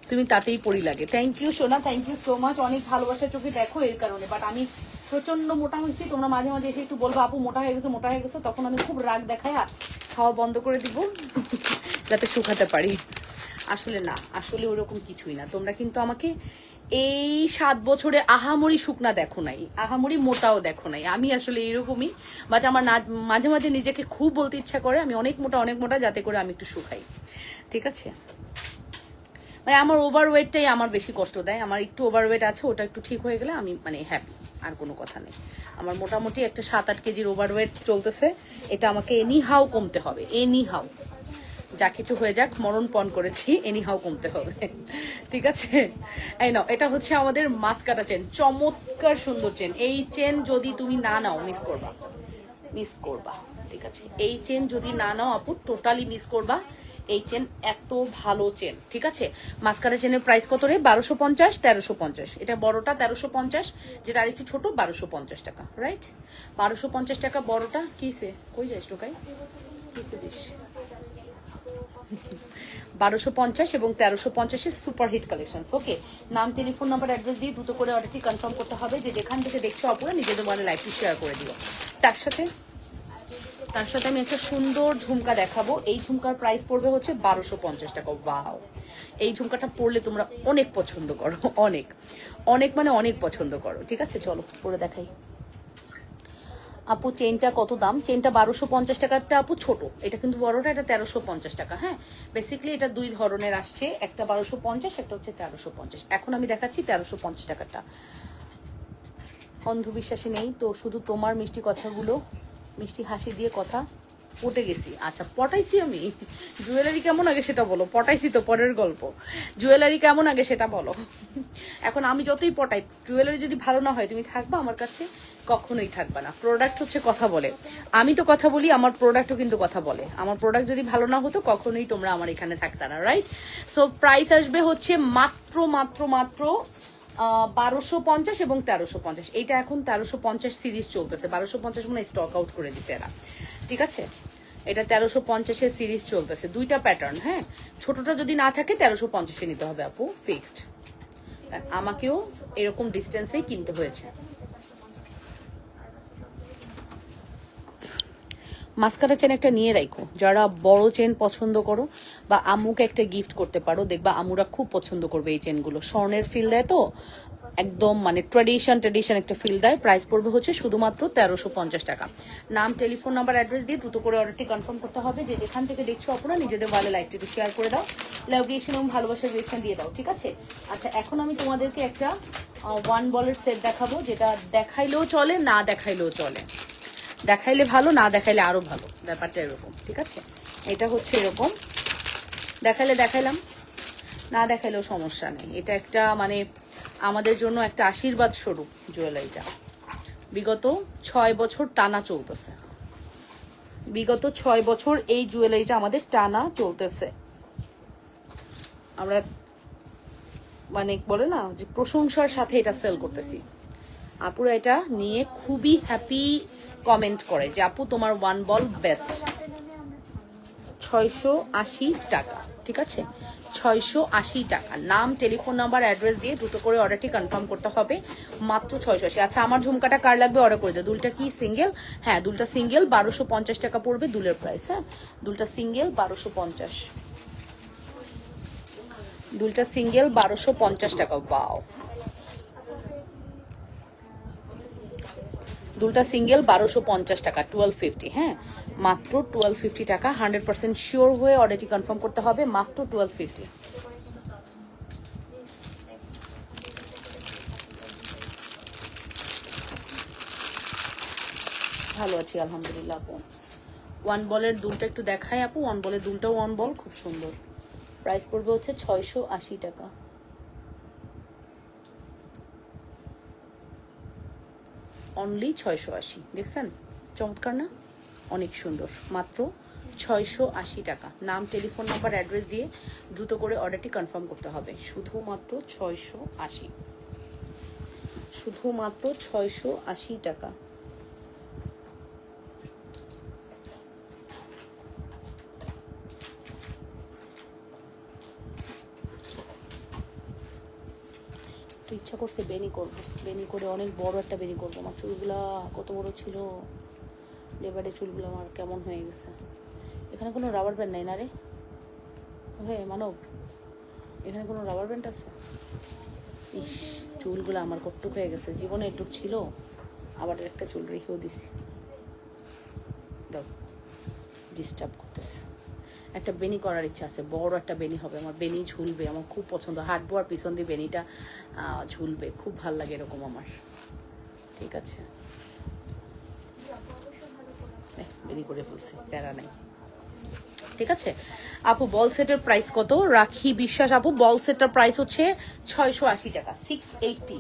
তুমি তাতেই পড়ি লাগে। থ্যাংক ইউ সোনা, থ্যাংক ইউ সো মাচ। অনেক ভালোবাসার চোখে দেখো এর কারণে, বাট আমি প্রচন্ড মোটা হয়েছি। তোমরা মাঝে মাঝে এসে একটু বলবো আপু মোটা হয়ে গেছে, মোটা হয়ে গেছে, তখন আমি খুব রাগ দেখাই আর খাওয়া বন্ধ করে দিব যাতে শুকাতে পারি। আসলে না, আসলে ওরকম কিছুই না। তোমরা কিন্তু আমাকে এই 7 বছরে আহামরি শুকনা দেখো নাই, আহামরি মোটাও দেখো নাই। আমি আসলে এইরকমই, বাট আমার মাঝে মাঝে নিজেকে খুব বলতে ইচ্ছা করে আমি অনেক মোটা, যাতে করে আমি একটু শুকাই, ঠিক আছে। মানে আমার ওভারওয়েটটাই আমার বেশি কষ্ট দেয়। আমার একটু ওভারওয়েট আছে, ওটা একটু ঠিক হয়ে গেলে আমি মানে হ্যাপি, আর কোনো কথা নেই। আমার মোটামুটি একটা 7-8 কেজির ওভারওয়েট চলতেছে, এটা আমাকে এনিহাও কমতে হবে। এনিহাও যা কিছু হয়ে যাক, মরণ পণ করেছি, এনিহাও কমতে হবে, ঠিক আছে। এই নাও, এটা হচ্ছে আমাদের মাস্কাটা চেন, চমৎকার সুন্দর চেন। এই চেন যদি তুমি না নাও মিস করবা, ঠিক আছে। এই চেন যদি না নাও আপু টোটালি মিস করবা। এই চেন এত ভালো চেন, ঠিক আছে। মাস্কারা চেনের প্রাইস কত রে? 1250, 1350। এটা বড়টা 1350, যেটা আরেকটু ছোট 1250 টাকা, রাইট? 1250 টাকা বড়টা। কিসে কই যাস টোকাই? কি খুঁজিস? 1250 এবং 1350 সুপার হিট কালেকশন। ওকে, নাম, টেলিফোন নাম্বার, অ্যাড্রেস দিয়ে দ্রুত করে অর্ডারটি কনফার্ম করতে হবে। যে যেখান থেকে দেখছো অপুরা নিজেদের মানে লাইভটি শেয়ার করে দিও। তার সাথে আমি একটা সুন্দর ঝুমকা দেখাবো। এই ঝুমকার প্রাইস পড়বে হচ্ছে 1250 টাকা। ওয়াও, এই ঝুমকাটা পরলে তোমরা অনেক পছন্দ করো, অনেক অনেক মানে অনেক পছন্দ করো, ঠিক আছে। চলো পরে দেখাই। আপু চেনটা কত দাম? চেনটা 1250 টাকারটা আপু ছোট, এটা কিন্তু বড়টা, এটা 1350 টাকা। হ্যাঁ, বেসিক্যালি এটা দুই ধরনের আসছে, একটা 1250, একটা হচ্ছে 1350। এখন আমি দেখাচ্ছি 1350 টাকাটা। অন্ধবিশ্বাসী নেই তো, শুধু তোমার মিষ্টি কথাগুলো, মিষ্টি হাসি দিয়ে কথা পটে গেছি। আচ্ছা, পটাইছি আমি? জুয়েলারি কেমন আগে সেটা বলো। পটাইছি তো পরের গল্প, জুয়েলারি কেমন আগে সেটা বলো। এখন আমি যতই পটাই, জুয়েলারি যদি ভালো না হয় তুমি থাকবা আমার কাছে? কখনোই থাকবা না। প্রোডাক্ট হচ্ছে কথা বলে, আমি তো কথা বলি, আমার প্রোডাক্টও কিন্তু কথা বলে। আমার প্রোডাক্ট যদি ভালো না হতো কখনোই তোমরা আমার এখানে থাকতা না, রাইট? সো প্রাইস আসবে হচ্ছে মাত্র মাত্র মাত্র 1250 এবং 1350। এইটা এখন 1350 সিরিজ চলতেছে, 1250 মনে স্টক আউট করে দিছে এরা, ঠিক আছে। এটা 1350-এর সিরিজ চলতেছে, দুইটা প্যাটার্ন। হ্যাঁ, ছোটটা যদি না থাকে 1350-এ নিতে হবে আপু, ফিক্সড। আমাকেও এরকম ডিস্টেন্সেই কিনতে হয়েছে। মাস্কারা চেন একটা নিয়ে রাখো, যারা বড় চেন পছন্দ করো বা আম্মুকে একটা গিফট করতে পারো, দেখবা আম্মুরা খুব পছন্দ করবে এই চেনগুলো। স্বর্ণের ফিল দেয় তো, একদম মানে ট্রেডিশন একটা ফিল দেয়। প্রাইস পড়বে হচ্ছে শুধুমাত্র 1350 টাকা। নাম, টেলিফোন নাম্বার, অ্যাড্রেস দিয়ে দ্রুত করে অর্ডারটি কনফার্ম করতে হবে। যে যেখান থেকে দেখছো আপনারা নিজেদের ওয়ালে লাইভটি একটু শেয়ার করে দাও, লাভ রিয়েকশন এবং ভালোবাসার রিয়েকশন দিয়ে দাও, ঠিক আছে। আচ্ছা, এখন আমি তোমাদেরকে একটা ওয়ান বলের সেট দেখাবো, যেটা দেখাইলেও চলে, না দেখাইলেও চলে। দেখাইলে ভালো, না দেখাইলে আরো ভালো, ব্যাপারটা এরকম, ঠিক আছে। এটা হচ্ছে এরকম, দেখাইলে দেখাইলাম, না দেখাইলেও সমস্যা নেই। এটা একটা মানে আমাদের জন্য একটা আশীর্বাদ স্বরূপ জুয়েলারিটা। বিগত 6 বছর টানা চলতেছে, বিগত 6 বছর এই জুয়েলারিটা আমাদের টানা চলতেছে। আমরা মানে বলে না যে প্রশংসার সাথে এটা সেল করতেছি। আপুরা এটা নিয়ে খুবই হ্যাপি কমেন্ট করে যে আপু তোমার ওয়ান বল বেস্ট। 680 টাকা, ঠিক আছে, 680 টাকা। নাম, টেলিফোন নাম্বার, অ্যাড্রেস দিয়ে দ্রুত করে অর্ডারটি কনফার্ম করতে হবে, মাত্র 680। আচ্ছা, আমার ঝুমকাটা কার লাগবে অর্ডার করে দাও। দুলটা কি সিঙ্গেল? হ্যাঁ, দুলটা সিঙ্গেল 1250 টাকা পড়বে দুলের প্রাইস। হ্যাঁ, দুলটা সিঙ্গেল 1250, দুলটা সিঙ্গেল 1250 টাকা। ওয়াও, দুলটা সিঙ্গেল 1250 টাকা, 1250। হ্যাঁ, মাত্র 1250 টাকা। 100% শিওর হয়ে অর্ডারটি কনফার্ম করতে হবে, মাত্র 1250। ভালো আছি আলহামদুলিল্লাহ আপু। ওয়ান বলের দুলটা একটু দেখাই আপু। ওয়ান বলের দুলটাও ওয়ান বল, খুব সুন্দর। প্রাইস পড়বে হচ্ছে 680 টাকা। অনলি 680। দেখছেন চমৎকার না? অনেক সুন্দর, মাত্র 680 টাকা। নাম, টেলিফোন নাম্বার, অ্যাড্রেস দিয়ে দ্রুত করে অর্ডারটি কনফার্ম করতে হবে, শুধুমাত্র 680, শুধুমাত্র 680 টাকা। ইচ্ছা করছে বেনি করবো, বেনি করে অনেক বড় একটা বেনি করবো। আমার চুলগুলা কত বড় ছিল, লেবারে চুলগুলো আমার কেমন হয়ে গেছে। এখানে কোনো রাবার ব্যান্ড নাই না রে? হ্যাঁ মানব, এখানে কোনো রাবার ব্যান্ড আছে? ইস, চুলগুলো আমার কটুক হয়ে গেছে। জীবনে একটু ছিল, আবার একটা চুল রেখেও দিছি। দাও, ডিস্টার্ব করতেছে। একটা বেনি করার ইচ্ছা আছে, বড় একটা বেনি হবে আমার। বেনি ঝুলবে, আমার খুব পছন্দ। হাঁটবো আর পিছন দিয়ে বেনিটা ঝুলবে, খুব ভাল লাগে এরকম আমার। ঠিক আছে, বেনি করে ফেলছি, প্যারা নাই। ঠিক আছে আপু, বল সেটের প্রাইস কত? রাখি বিশ্বাস আপু, বল সেটটার প্রাইস হচ্ছে 680 টাকা। 680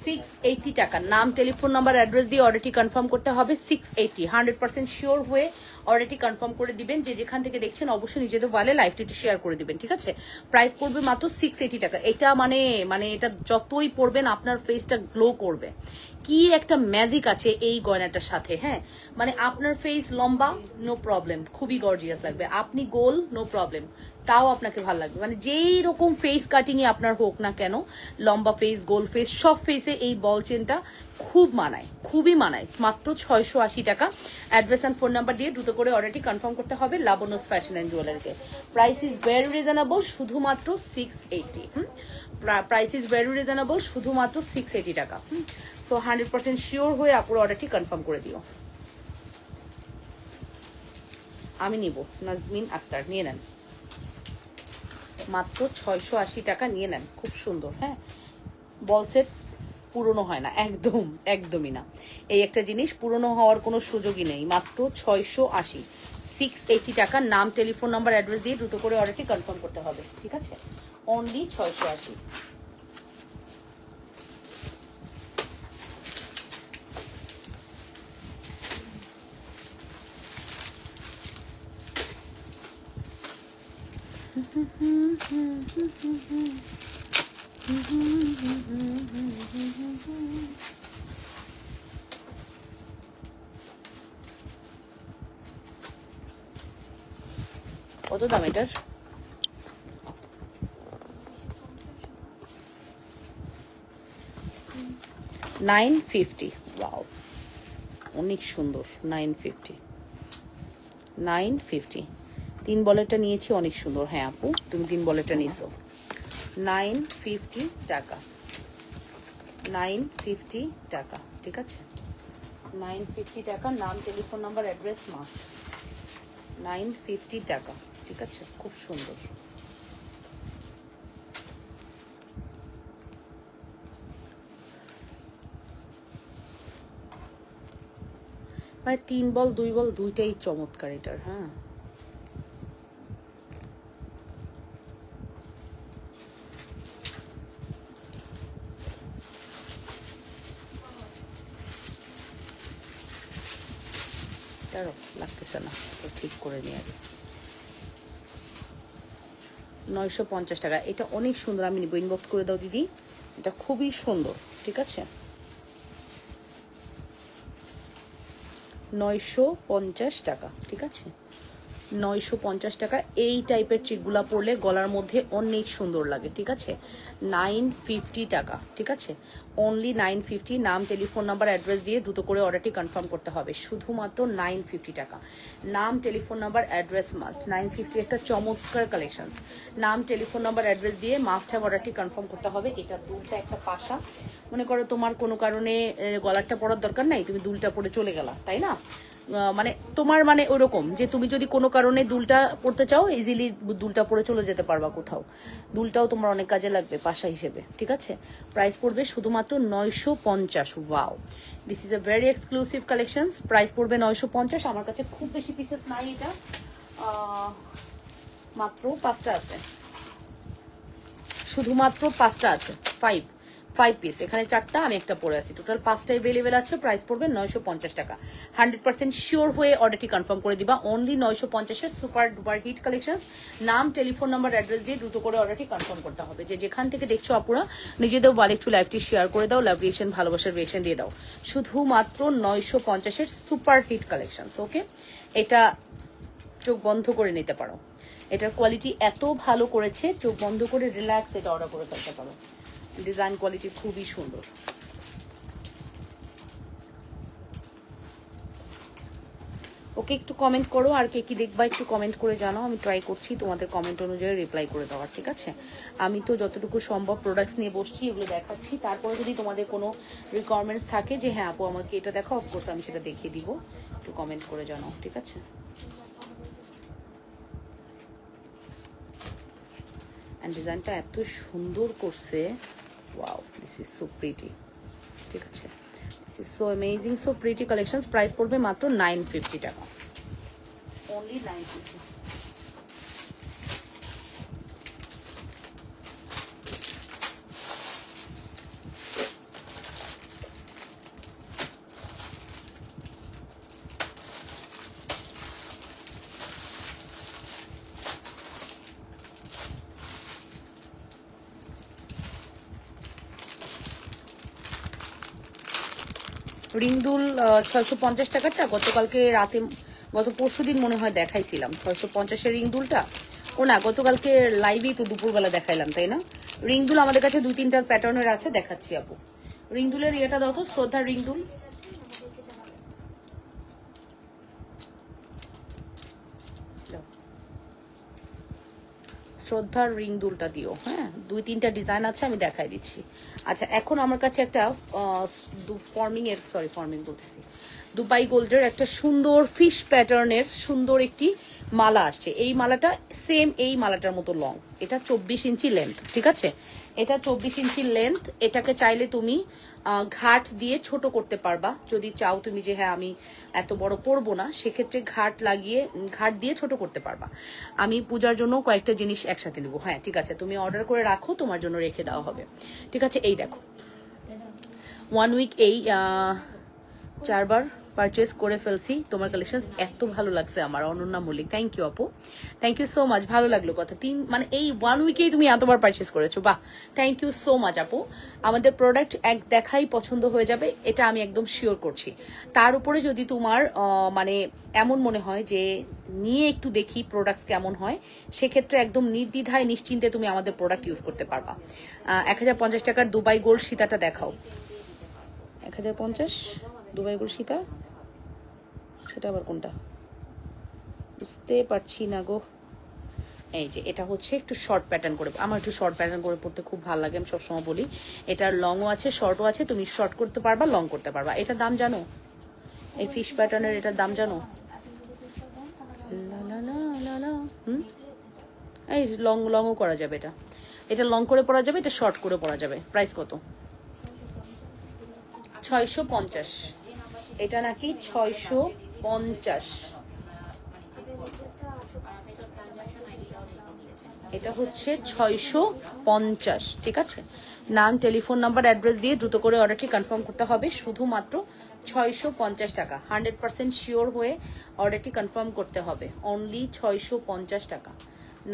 680 টাকা। নাম টেলিফোন নাম্বার অ্যাড্রেস দিয়ে অর্ডারটি কনফার্ম করতে হবে। 680 100% শিওর হয়ে অর্ডারটি কনফার্ম করে দিবেন। যে যেখান থেকে দেখছেন অবশ্যই নিজেদের ওয়ালে লাইভটি একটু শেয়ার করে দিবেন, ঠিক আছে? প্রাইস পড়বে মাত্র 680 টাকা। এটা মানে এটা যতই পড়বেন আপনার ফেসটা গ্লো করবে। কি একটা ম্যাজিক আছে এই গয়নাটার সাথে, হ্যাঁ মানে আপনার ফেস লম্বা, নো প্রবলেম, খুবই গর্জিয়াস লাগবে। আপনি গোল, নো প্রবলেম, তাও আপনাকে ভালো লাগবে। মানে যেই রকম ফেস কাটিং এ আপনার হোক না কেন, লম্বা ফেস, গোল ফেস, সব ফেসে এই বল চেনটা খুব মানায়, খুবই মানায়। মাত্র 680 টাকা। অ্যাড্রেস অ্যান্ড ফোন নাম্বার দিয়ে দ্রুত করে অর্ডারটি কনফার্ম করতে হবে লাবণ্যস ফ্যাশন অ্যান্ড জুয়েলারিতে। প্রাইস ইজ ভেরি রিজনেবল, শুধুমাত্র 680। প্রাইস ইজ ভেরি রিজনেবল, শুধুমাত্র 680 টাকা। সো 100% শিওর হয়ে আপুর অর্ডারটি কনফার্ম করে দিও। আমি নিব, নাজমিন আক্তার নিয়ে নেন, মাত্র 680 টাকা নিয়ে নেন। খুব সুন্দর, হ্যাঁ বল সেট পুরনো হয় না, একদম একদমই না। এই একটা জিনিস পুরনো হওয়ার কোনো সুযোগই নেই। মাত্র 680, 680 টাকা। নাম টেলিফোন নাম্বার অ্যাড্রেস দিয়ে দ্রুত করে অর্ডারটি কনফার্ম করতে হবে, ঠিক আছে? অনলি 680। কত দাম এটার? 950। ওয়াও, অনেক সুন্দর। 950, 950। 3 বলেরটা নিয়েছি, অনেক সুন্দর। হ্যাঁ আপু, তুমি 3 বলেরটা নিয়েছো। 950 টাকা, 950 টাকা, ঠিক আছে? 950 টাকা। নাম টেলিফোন নাম্বার অ্যাড্রেস মাস্ট। 950 টাকা, ঠিক আছে? খুব সুন্দর। মানে 3 বল 2 বল দুইটাই চমৎকার এটার, হ্যাঁ। লাগতেছে না তো, ঠিক করে নিয়ে আগে। 950 টাকা। এটা অনেক সুন্দর, আমি নিব। ইনবক্স করে দাও দিদি, এটা খুবই সুন্দর, ঠিক আছে? 950 টাকা, ঠিক আছে? 950 টাকা। এই টাইপের চিকগুলা পরলে গলার মধ্যে অনেক সুন্দর লাগে, ঠিক আছে? 950 টাকা, ঠিক আছে? অনলি 950। নাম টেলিফোন নাম্বার অ্যাড্রেস দিয়ে দ্রুত করে অর্ডারটি কনফার্ম করতে হবে। শুধুমাত্র 950 টাকা। নাম টেলিফোন নাম্বার অ্যাড্রেস মাস্ট। 950 একটা চমৎকার কালেকশন। নাম টেলিফোন নাম্বার অ্যাড্রেস দিয়ে মাস্ট হ্যাভ অর্ডারটি কনফার্ম করতে হবে। এটা দুলটা একটা পাশা, মনে করো তোমার কোনো কারণে গলারটা পরার দরকার নাই, তুমি দুলটা পরে চলে গেলা, তাই না? মানে তোমার মানে ওরকম যে তুমি যদি কোনো কারণে দুলটা পড়তে চাও, ইজিলি দুলটা পরে চলে যেতে পারবা কোথাও। দুলটাও তোমার অনেক কাজে লাগবে পাশা হিসেবে, ঠিক আছে? প্রাইস পড়বে শুধুমাত্র 950। Wow, this is a very exclusive collection. Price পড়বে 950। আমার কাছে খুব বেশি পিসেস নাই, এটা মাত্র 5টা আছে, শুধুমাত্র 5টা আছে। 5 পিস, এখানে 4টা, আমি একটা পরে আছি। টোটাল 5টা অ্যাভেলেবেল আছে। প্রাইস পড়বে 950 টাকা। 100% শিওর হয়ে অর্ডারটি কনফার্ম করে দিবা। অনলি 950-এর সুপার ডুপার হিট কালেকশন। নাম টেলিফোন নাম্বার অ্যাড্রেস দিয়ে দ্রুত করে অর্ডারটি কনফার্ম করতে হবে। যে যেখান থেকে দেখছো আপুরা, নিজেদের ওয়ালে একটু লাইভটি শেয়ার করে দাও, লাভ রিয়েকশন, ভালোবাসার রিয়েকশন দিয়ে দাও। শুধুমাত্র 950-এর সুপার হিট কালেকশন, ওকে? এটা চোখ বন্ধ করে নিতে পারো। এটার কোয়ালিটি এত ভালো করেছে, চোখ বন্ধ করে রিল্যাক্স এটা অর্ডার করে ফেলতে পারো। ডিজাইন কোয়ালিটি খুবই সুন্দর। ওকে, একটু কমেন্ট করো, আর কে কি দেখবা একটু কমেন্ট করে জানাও। আমি ট্রাই করছি তোমাদের কমেন্ট অনুযায়ী রিপ্লাই করে দেওয়ার, ঠিক আছে? আমি তো যতটুকু সম্ভব প্রোডাক্টস নিয়ে বসছি, এগুলো দেখাচ্ছি। তারপরে যদি তোমাদের কোনো রিকোয়ারমেন্টস থাকে যে হ্যাঁ আপু আমাকে এটা দেখো, অফকোর্স আমি সেটা দেখিয়ে দিব। একটু কমেন্ট করে জানাও, ঠিক আছে? অ্যান্ড ডিজাইনটা এত সুন্দর করছে, wow, this is so pretty, ঠিক আছে? This is so amazing, so pretty collections. Price পড়বে মাত্র 950 টাকা, অনলি 950। রিংদুল 650 টাকারটা গতকালকে রাতে, গত পরশুদিন মনে হয় দেখাইছিলাম 650-এর রিংদুলটা। ও না, গতকালকে লাইভেই তো দুপুরবেলা দেখাইলাম, তাই না? রিংদুল আমাদের কাছে 2-3টা প্যাটার্নের আছে, দেখাচ্ছি আপু। রিংদুলের ইয়েটা দাও তো, শ্রদ্ধার রিংদুল। শ্রদ্ধার রিং দুলটা দিও। হ্যাঁ, 2-3টা ডিজাইন আছে, আমি দেখাই দিচ্ছি। আচ্ছা, এখন আমার কাছে একটা ফর্মিং বলতেছি, দুবাই গোল্ডের একটা সুন্দর ফিশ প্যাটার্নের সুন্দর একটি মালা আসছে। এই মালাটা সেম এই মালাটার মতো লং, এটা 24 ইঞ্চি লেন্থ, ঠিক আছে? এটা 24 ইঞ্চি লেন্থ। এটাকে চাইলে তুমি ঘাট দিয়ে ছোট করতে পারবা, যদি চাও তুমি যে হ্যাঁ আমি এত বড় পরবো না, সেক্ষেত্রে ঘাট দিয়ে ছোট করতে পারবা। আমি পূজার জন্য কয়েকটা জিনিস একসাথে নেবো। হ্যাঁ ঠিক আছে, তুমি অর্ডার করে রাখো, তোমার জন্য রেখে দেওয়া হবে, ঠিক আছে? এই দেখো, 1 উইক এই 4বার পারচেস করে ফেলছি। তোমার কালেকশন এত ভালো লাগছে আমার, অনন্যা মল্লিক, থ্যাংক ইউ আপু, থ্যাংক ইউ সো মাচ। ভালো লাগলো কথা, মানে এই 1 উইকেই তুমি এতবার পারচেস করেছো, বাহ, থ্যাংক ইউ সো মাচ আপু। আমাদের প্রোডাক্ট এক দেখাই পছন্দ হয়ে যাবে, এটা আমি একদম শিওর করছি। তার উপরে যদি তোমার মানে এমন মনে হয় যে নিয়ে একটু দেখি প্রোডাক্টস কেমন হয়, সেক্ষেত্রে একদম নির্দ্বিধায় নিশ্চিন্তে তুমি আমাদের প্রোডাক্ট ইউজ করতে পারবা। 1050 টাকার দুবাই গোল্ড সীতাটা দেখাও। 1050 দুবাই গোল্ড সীতা, সেটা আবার কোনটা বুঝতে পারছি না গো। এই যে এটা হচ্ছে একটু শর্ট প্যাটার্ন করে, আমার একটু শর্ট প্যাটার্ন করে পড়তে খুব ভালো লাগে, আমি সবসময় বলি। এটার লংও আছে শর্টও আছে, তুমি শর্ট করতে পারবা লং করতে পারবা। এটার দাম জানো? এই ফিশ প্যাটার্নের এটার দাম জানো? এই লংও করা যাবে, এটা লং করে পরা যাবে, এটা শর্ট করে পরা যাবে। প্রাইস কত? 650। এটা নাকি 650, এটা হচ্ছে 650, ঠিক আছে? নাম, টেলিফোন নাম্বার, অ্যাড্রেস দিয়ে দ্রুত করে অর্ডারটি কনফার্ম করতে হবে। শুধুমাত্র 650 টাকা, 100% শিওর হয়ে অর্ডারটি কনফার্ম করতে হবে। অনলি 650 টাকা।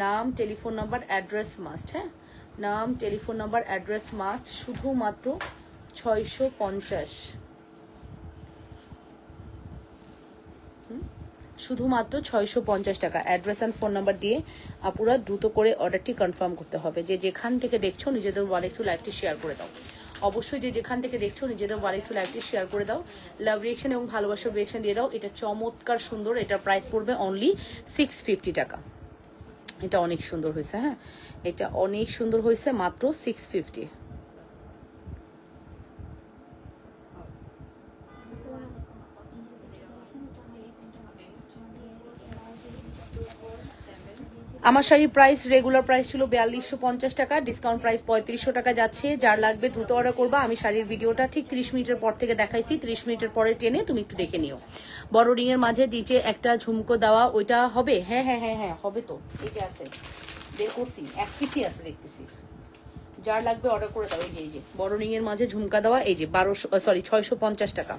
নাম, টেলিফোন নাম্বার, অ্যাড্রেস মাস্ট। হ্যাঁ, নাম, টেলিফোন নাম্বার, অ্যাড্রেস মাস্ট। শুধুমাত্র 650, শুধুমাত্র 650 টাকা। অ্যাড্রেস অ্যান্ড ফোন নাম্বার দিয়ে আপুরা দ্রুত করে অর্ডারটি কনফার্ম করতে হবে। যে যেখান থেকে দেখছো নিজেদের ওয়ালে একটু লাইভটি শেয়ার করে দাও। অবশ্যই যে যেখান থেকে দেখছো নিজেদের ওয়ালে একটু লাইভটি শেয়ার করে দাও। লাভ রিয়েকশন এবং ভালোবাসার রিয়েকশন দিয়ে দাও। এটা চমৎকার সুন্দর, এটার প্রাইস পড়বে অনলি 650 টাকা। এটা অনেক সুন্দর হয়েছে, হ্যাঁ এটা অনেক সুন্দর হয়েছে, মাত্র 650। আমার শাড়ির প্রাইস রেগুলার প্রাইস ছিল 4250 টাকা, ডিসকাউন্ট প্রাইস 3500 টাকা যাচ্ছে। যার লাগবে দ্রুত অর্ডার করবা। আমি শাড়ির ভিডিওটা ঠিক 30 মিনিটের পর থেকে দেখাইছি, 30 মিনিটের পরে টেনে তুমি একটু দেখে নিও। বড় রিং এর মাঝে নিচে একটা ঝুমকো দেওয়া, ওইটা হবে? হ্যাঁ হ্যাঁ হ্যাঁ হ্যাঁ হবে তো, এই যে আছে, বের করছি, এক পিসি আছে দেখতেছি। যার লাগবে অর্ডার করে দাও। এই যে বড় রিং এর মাঝে ঝুমকা দেওয়া, এই যে 650 টাকা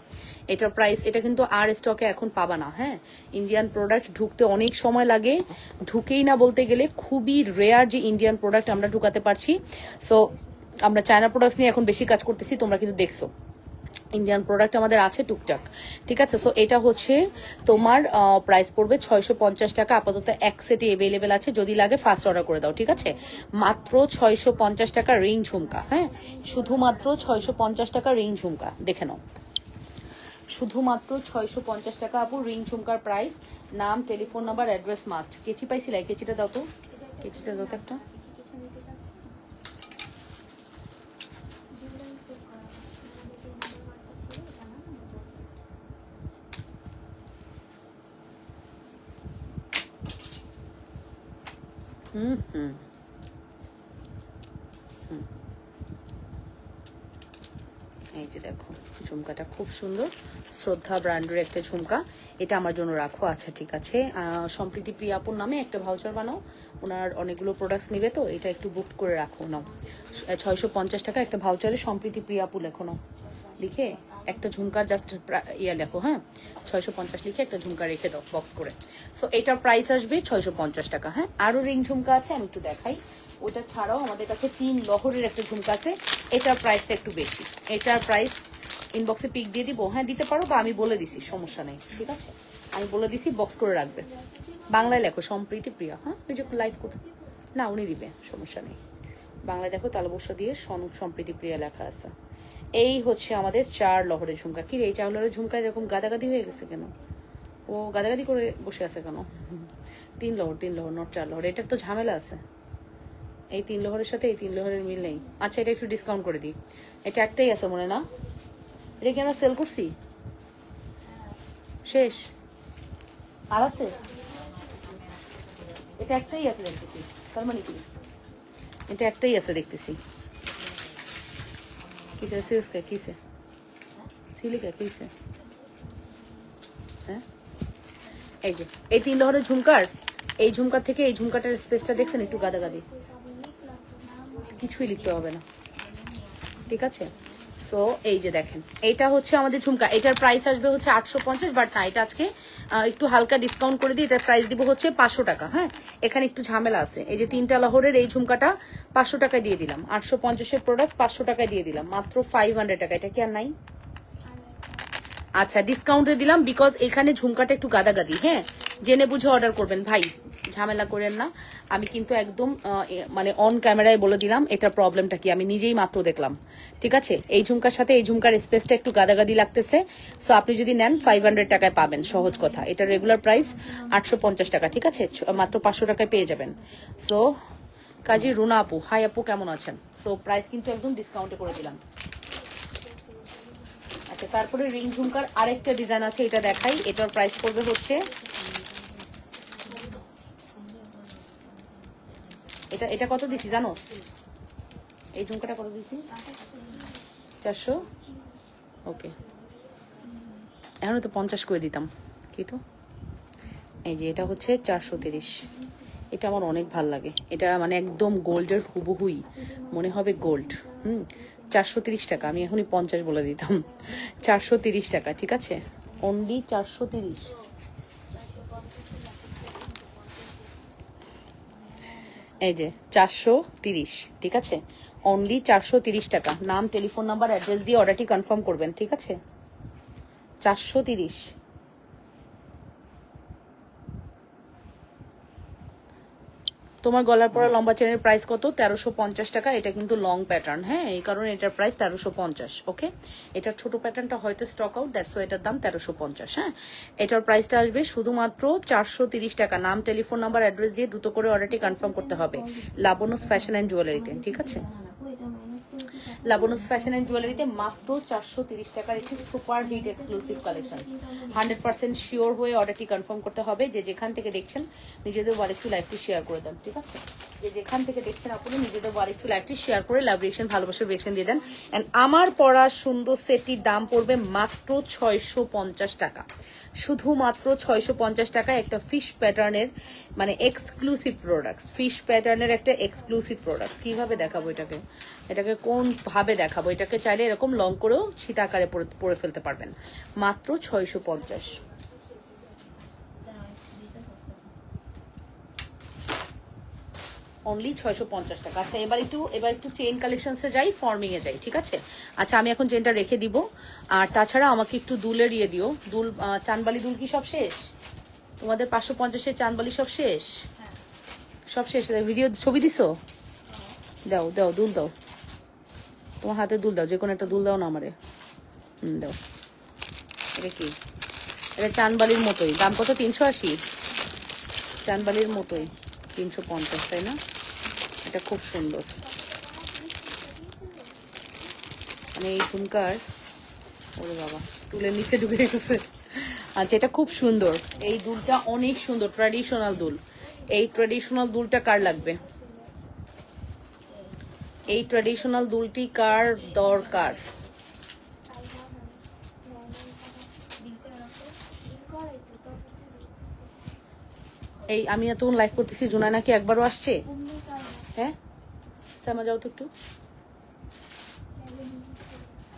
এটার প্রাইস। এটা কিন্তু আর স্টকে এখন পাবা না। হ্যাঁ, ইন্ডিয়ান প্রোডাক্ট ঢুকতে অনেক সময় লাগে, ঢুকেই না বলতে গেলে খুবই রেয়ার যে ইন্ডিয়ান প্রোডাক্ট আমরা ঢুকাতে পারছি। সো আমরা চায়না প্রোডাক্টস নিয়ে এখন বেশি কাজ করতেছি, তোমরা কিন্তু দেখছো ইন্ডিয়ান প্রোডাক্ট আমাদের আছে টুকটাক, ঠিক আছে? সো এটা হচ্ছে তোমার প্রাইস পড়বে 650 টাকা। আপাতত এক সেটে অ্যাভেলেবেল আছে, যদি লাগে ফার্স্ট অর্ডার করে দাও, ঠিক আছে? মাত্র 650 টাকা রিং ঝুমকা। হ্যাঁ, শুধুমাত্র 650 টাকা রিং ঝুমকা, দেখে নাও। শুধুমাত্র 650 টাকা আপু রিং ঝুমকার প্রাইস। নাম, টেলিফোন নাম্বার, অ্যাড্রেস মাস্ট। কেচি পাইছিলা? কেচিটা দাও তো, কেচিটা দাও তো একটা। এই যে দেখো ঝুমকাটা খুব সুন্দর, শ্রদ্ধা ব্র্যান্ডের একটা ঝুমকা, এটা আমার জন্য রাখো। আচ্ছা ঠিক আছে, সম্প্রীতি প্রিয়াপুর নামে একটা ভাউচার বানাও, ওনার অনেকগুলো প্রোডাক্টস নিবে তো, এটা একটু বুক করে রাখো। নাও 650 টাকা একটা ভাউচারে সম্প্রীতি প্রিয়াপু লেখো, নাও লিখে একটা ঝুমকার জাস্ট ইয়া লেখো। হ্যাঁ, 650 লিখে একটা ঝুমকা রেখে দাও বক্স করে। সো এটার প্রাইস আসবে 650 টাকা। হ্যাঁ, আরো রিং ঝুমকা আছে, আমি একটু দেখাই। ওটা ছাড়াও আমাদের কাছে 3 লহরের একটা ঝুমকা আছে, এটার প্রাইসটা একটু বেশি। এটার প্রাইস ইনবক্সে পিক দিয়ে দিব, হ্যাঁ দিতে পারো, বা আমি বলে দিছি, সমস্যা নেই, ঠিক আছে, আমি বলে দিছি বক্স করে রাখবে। বাংলায় লেখো সম্প্রীতি প্রিয়া, হ্যাঁ ওই যে লাইভ করতে, না উনি দিবে, সমস্যা নেই। বাংলায় দেখো তালবস্য দিয়ে সম্প্রীতি প্রিয়া লেখা আছে। এই হচ্ছে আমাদের 4 লহরের ঝুমকা। কি রে, এই 4 লহরের ঝুমকা এরকম গাদাগাদি হয়ে গেছে কেন? ও গাদাগাদি করে বসে আছে কেন? 3 লহর, 3 লহর, নট 4 লহর। এটার তো ঝামেলা আছে, এই 3 লহরের সাথে এই 3 লহরের মিল নেই। আচ্ছা এটা একটু ডিসকাউন্ট করে দিই, এটা একটাই আছে মনে না? এটা কি আমরা সেল করছি? শেষ আর আছে? এটা একটাই আছে দেখতেছি, তার মানে কি এটা একটাই আছে দেখতেছি। কিসে সিউসকে কিসে সিলিকা কিসে? হ্যাঁ এই যে এই 3 লহরের ঝুমকার, এই ঝুমকার থেকে এই ঝুমকাটার স্পেসটা দেখছেন একটু গাদাগাদি, কিছুই লিখতে হবে না, ঠিক আছে। সো এই যে দেখেন এইটা হচ্ছে আমাদের ঝুমকা, এটার প্রাইস আসবে হচ্ছে 850, বাট না এটা আজকে একটু হালকা ডিসকাউন্ট করে দিই, এটার প্রাইস দিব হচ্ছে 500 টাকা। হ্যাঁ এখানে একটু ঝামেলা আছে, এই যে 3টা লহরের এই ঝুমকাটা 500 টাকায় দিয়ে দিলাম, 850-এর প্রোডাক্ট 500 টাকায় দিয়ে দিলাম, মাত্র 500 টাকা। এটা কি আর নাই? আচ্ছা ডিসকাউন্টে দিলাম, বিকজ এখানে ঝুমকাটা একটু গাদাগাদি, হ্যাঁ জেনে বুঝে অর্ডার করবেন ভাই, ঝামেলা করেন না। আমি কিন্তু একদম মানে অন ক্যামেরায় বলে দিলাম এটার প্রবলেমটা কি, আমি নিজেই মাত্র দেখলাম, ঠিক আছে। এই ঝুমকার সাথে এই ঝুমকার স্পেসটা একটু গাদাগাদি লাগতেছে, সো আপনি যদি নেন 500 টাকায় পাবেন, সহজ কথা। এটা রেগুলার প্রাইস 850 টাকা, ঠিক আছে, মাত্র 500 টাকায় পেয়ে যাবেন। সো কাজী রুনা আপু, হাই আপু কেমন আছেন? সো প্রাইস কিন্তু একদম ডিসকাউন্টে করে দিলাম। আচ্ছা তারপরে রিং ঝুমকার আরেকটা ডিজাইন আছে, এটা দেখাই, এটার প্রাইস পড়বে হচ্ছে, এটা কত দিছি জানো? এই ঝুমকাটা কত দিছি? 400। ওকে এখন তো 50 করে দিতাম, কি তো এই যে এটা হচ্ছে 430, এটা আমার অনেক ভাল লাগে, এটা মানে একদম গোল্ডের হুবহুই মনে হবে গোল্ড। 430 টাকা, আমি এখনই 50 বলে দিতাম, 430 টাকা, ঠিক আছে, অনলি 430। এই যে 430, ঠিক আছে, অনলি 430 টাকা। নাম টেলিফোন নাম্বার অ্যাড্রেস দিয়ে অর্ডারটি কনফার্ম করবেন, ঠিক আছে। 430। তোমার গলার পরা লম্বা চেনের প্রাইস কত? 1350 টাকা। এটা কিন্তু লং প্যাটার্ন, হ্যাঁ এই কারণে এটার প্রাইস 1350। ওকে এটার ছোট প্যাটার্নটা হয়তো স্টক আউট, দ্যাটস ওয়াই এটার দাম 1350। হ্যাঁ এটার প্রাইসটা আসবে শুধুমাত্র 430 টাকা। নাম টেলিফোন নাম্বার অ্যাড্রেস দিয়ে দ্রুত করে অর্ডারটি কনফার্ম করতে হবে লাবনুস ফ্যাশন অ্যান্ড জুয়েলারিতে, ঠিক আছে। লাবনুস ফ্যাশন অ্যান্ড জুয়েলারিতে মাত্র 430 টাকার একটি super hit exclusive collection. 100% sure হয়ে অর্ডারটি কনফার্ম করতে হবে। যে যেখান থেকে দেখছেন নিজেদের ওয়ালেটটি লাইভটি শেয়ার করে দেন, ঠিক আছে। যে যেখান থেকে দেখছেন আপনি নিজেদের ওয়ালেটটি লাইভটি শেয়ার করে লাভ রিয়েকশন, ভালোবাসার রিয়েকশন দিয়ে দেন। এন্ড আমার পরা সুন্দর সেটটির দাম পড়বে মাত্র 650 টাকা, শুধুমাত্র 650 টাকায় একটা ফিশ প্যাটার্নের মানে এক্সক্লুসিভ প্রোডাক্টস, ফিশ প্যাটার্নের একটা এক্সক্লুসিভ প্রোডাক্টস। কিভাবে দেখাবো এটাকে, এটাকে কোন ভাবে দেখাবো? এটাকে চাইলে এরকম লং করেও ছিটা আকারে পরে ফেলতে পারবেন, মাত্র 650। অনলি 650 টাকা। আচ্ছা এবার একটু চেইন কালেকশনসে যাই, ফর্মিং এ যাই, ঠিক আছে। আচ্ছা আমি এখন চেনটা রেখে দিব, আর তাছাড়া আমাকে একটু দুলের ইয়ে দিও। দুল চানবালি দুল কি সব শেষ? তোমাদের 550-এর চানবালি সব শেষ? সব শেষ। ভিডিও ছবি দিছো? দাও দাও দুল দাও, তোমার হাতে দুল দাও, যে কোনো একটা দুল দাও না আমারে। দাও। এটা কি? এটা চানবালির মতোই, দাম কত? 380। চানবালির মতোই 350, তাই না? এটা খুব সুন্দর। মানে এই ঝুমকার, ওরে বাবা তুলের নিচে ঢুকে গেছে। আচ্ছা এটা খুব সুন্দর, এই দুলটা অনেক সুন্দর, ট্র্যাডিশনাল দুল। এই ট্র্যাডিশনাল দুলটা কার লাগবে? এই ট্র্যাডিশনাল দুলটি কার দরকার? এই আমি এতক্ষণ লাইভ করতেছি, জুনা নাকি একবারও আসছে? হ্যাঁ সামা যাও তো একটু।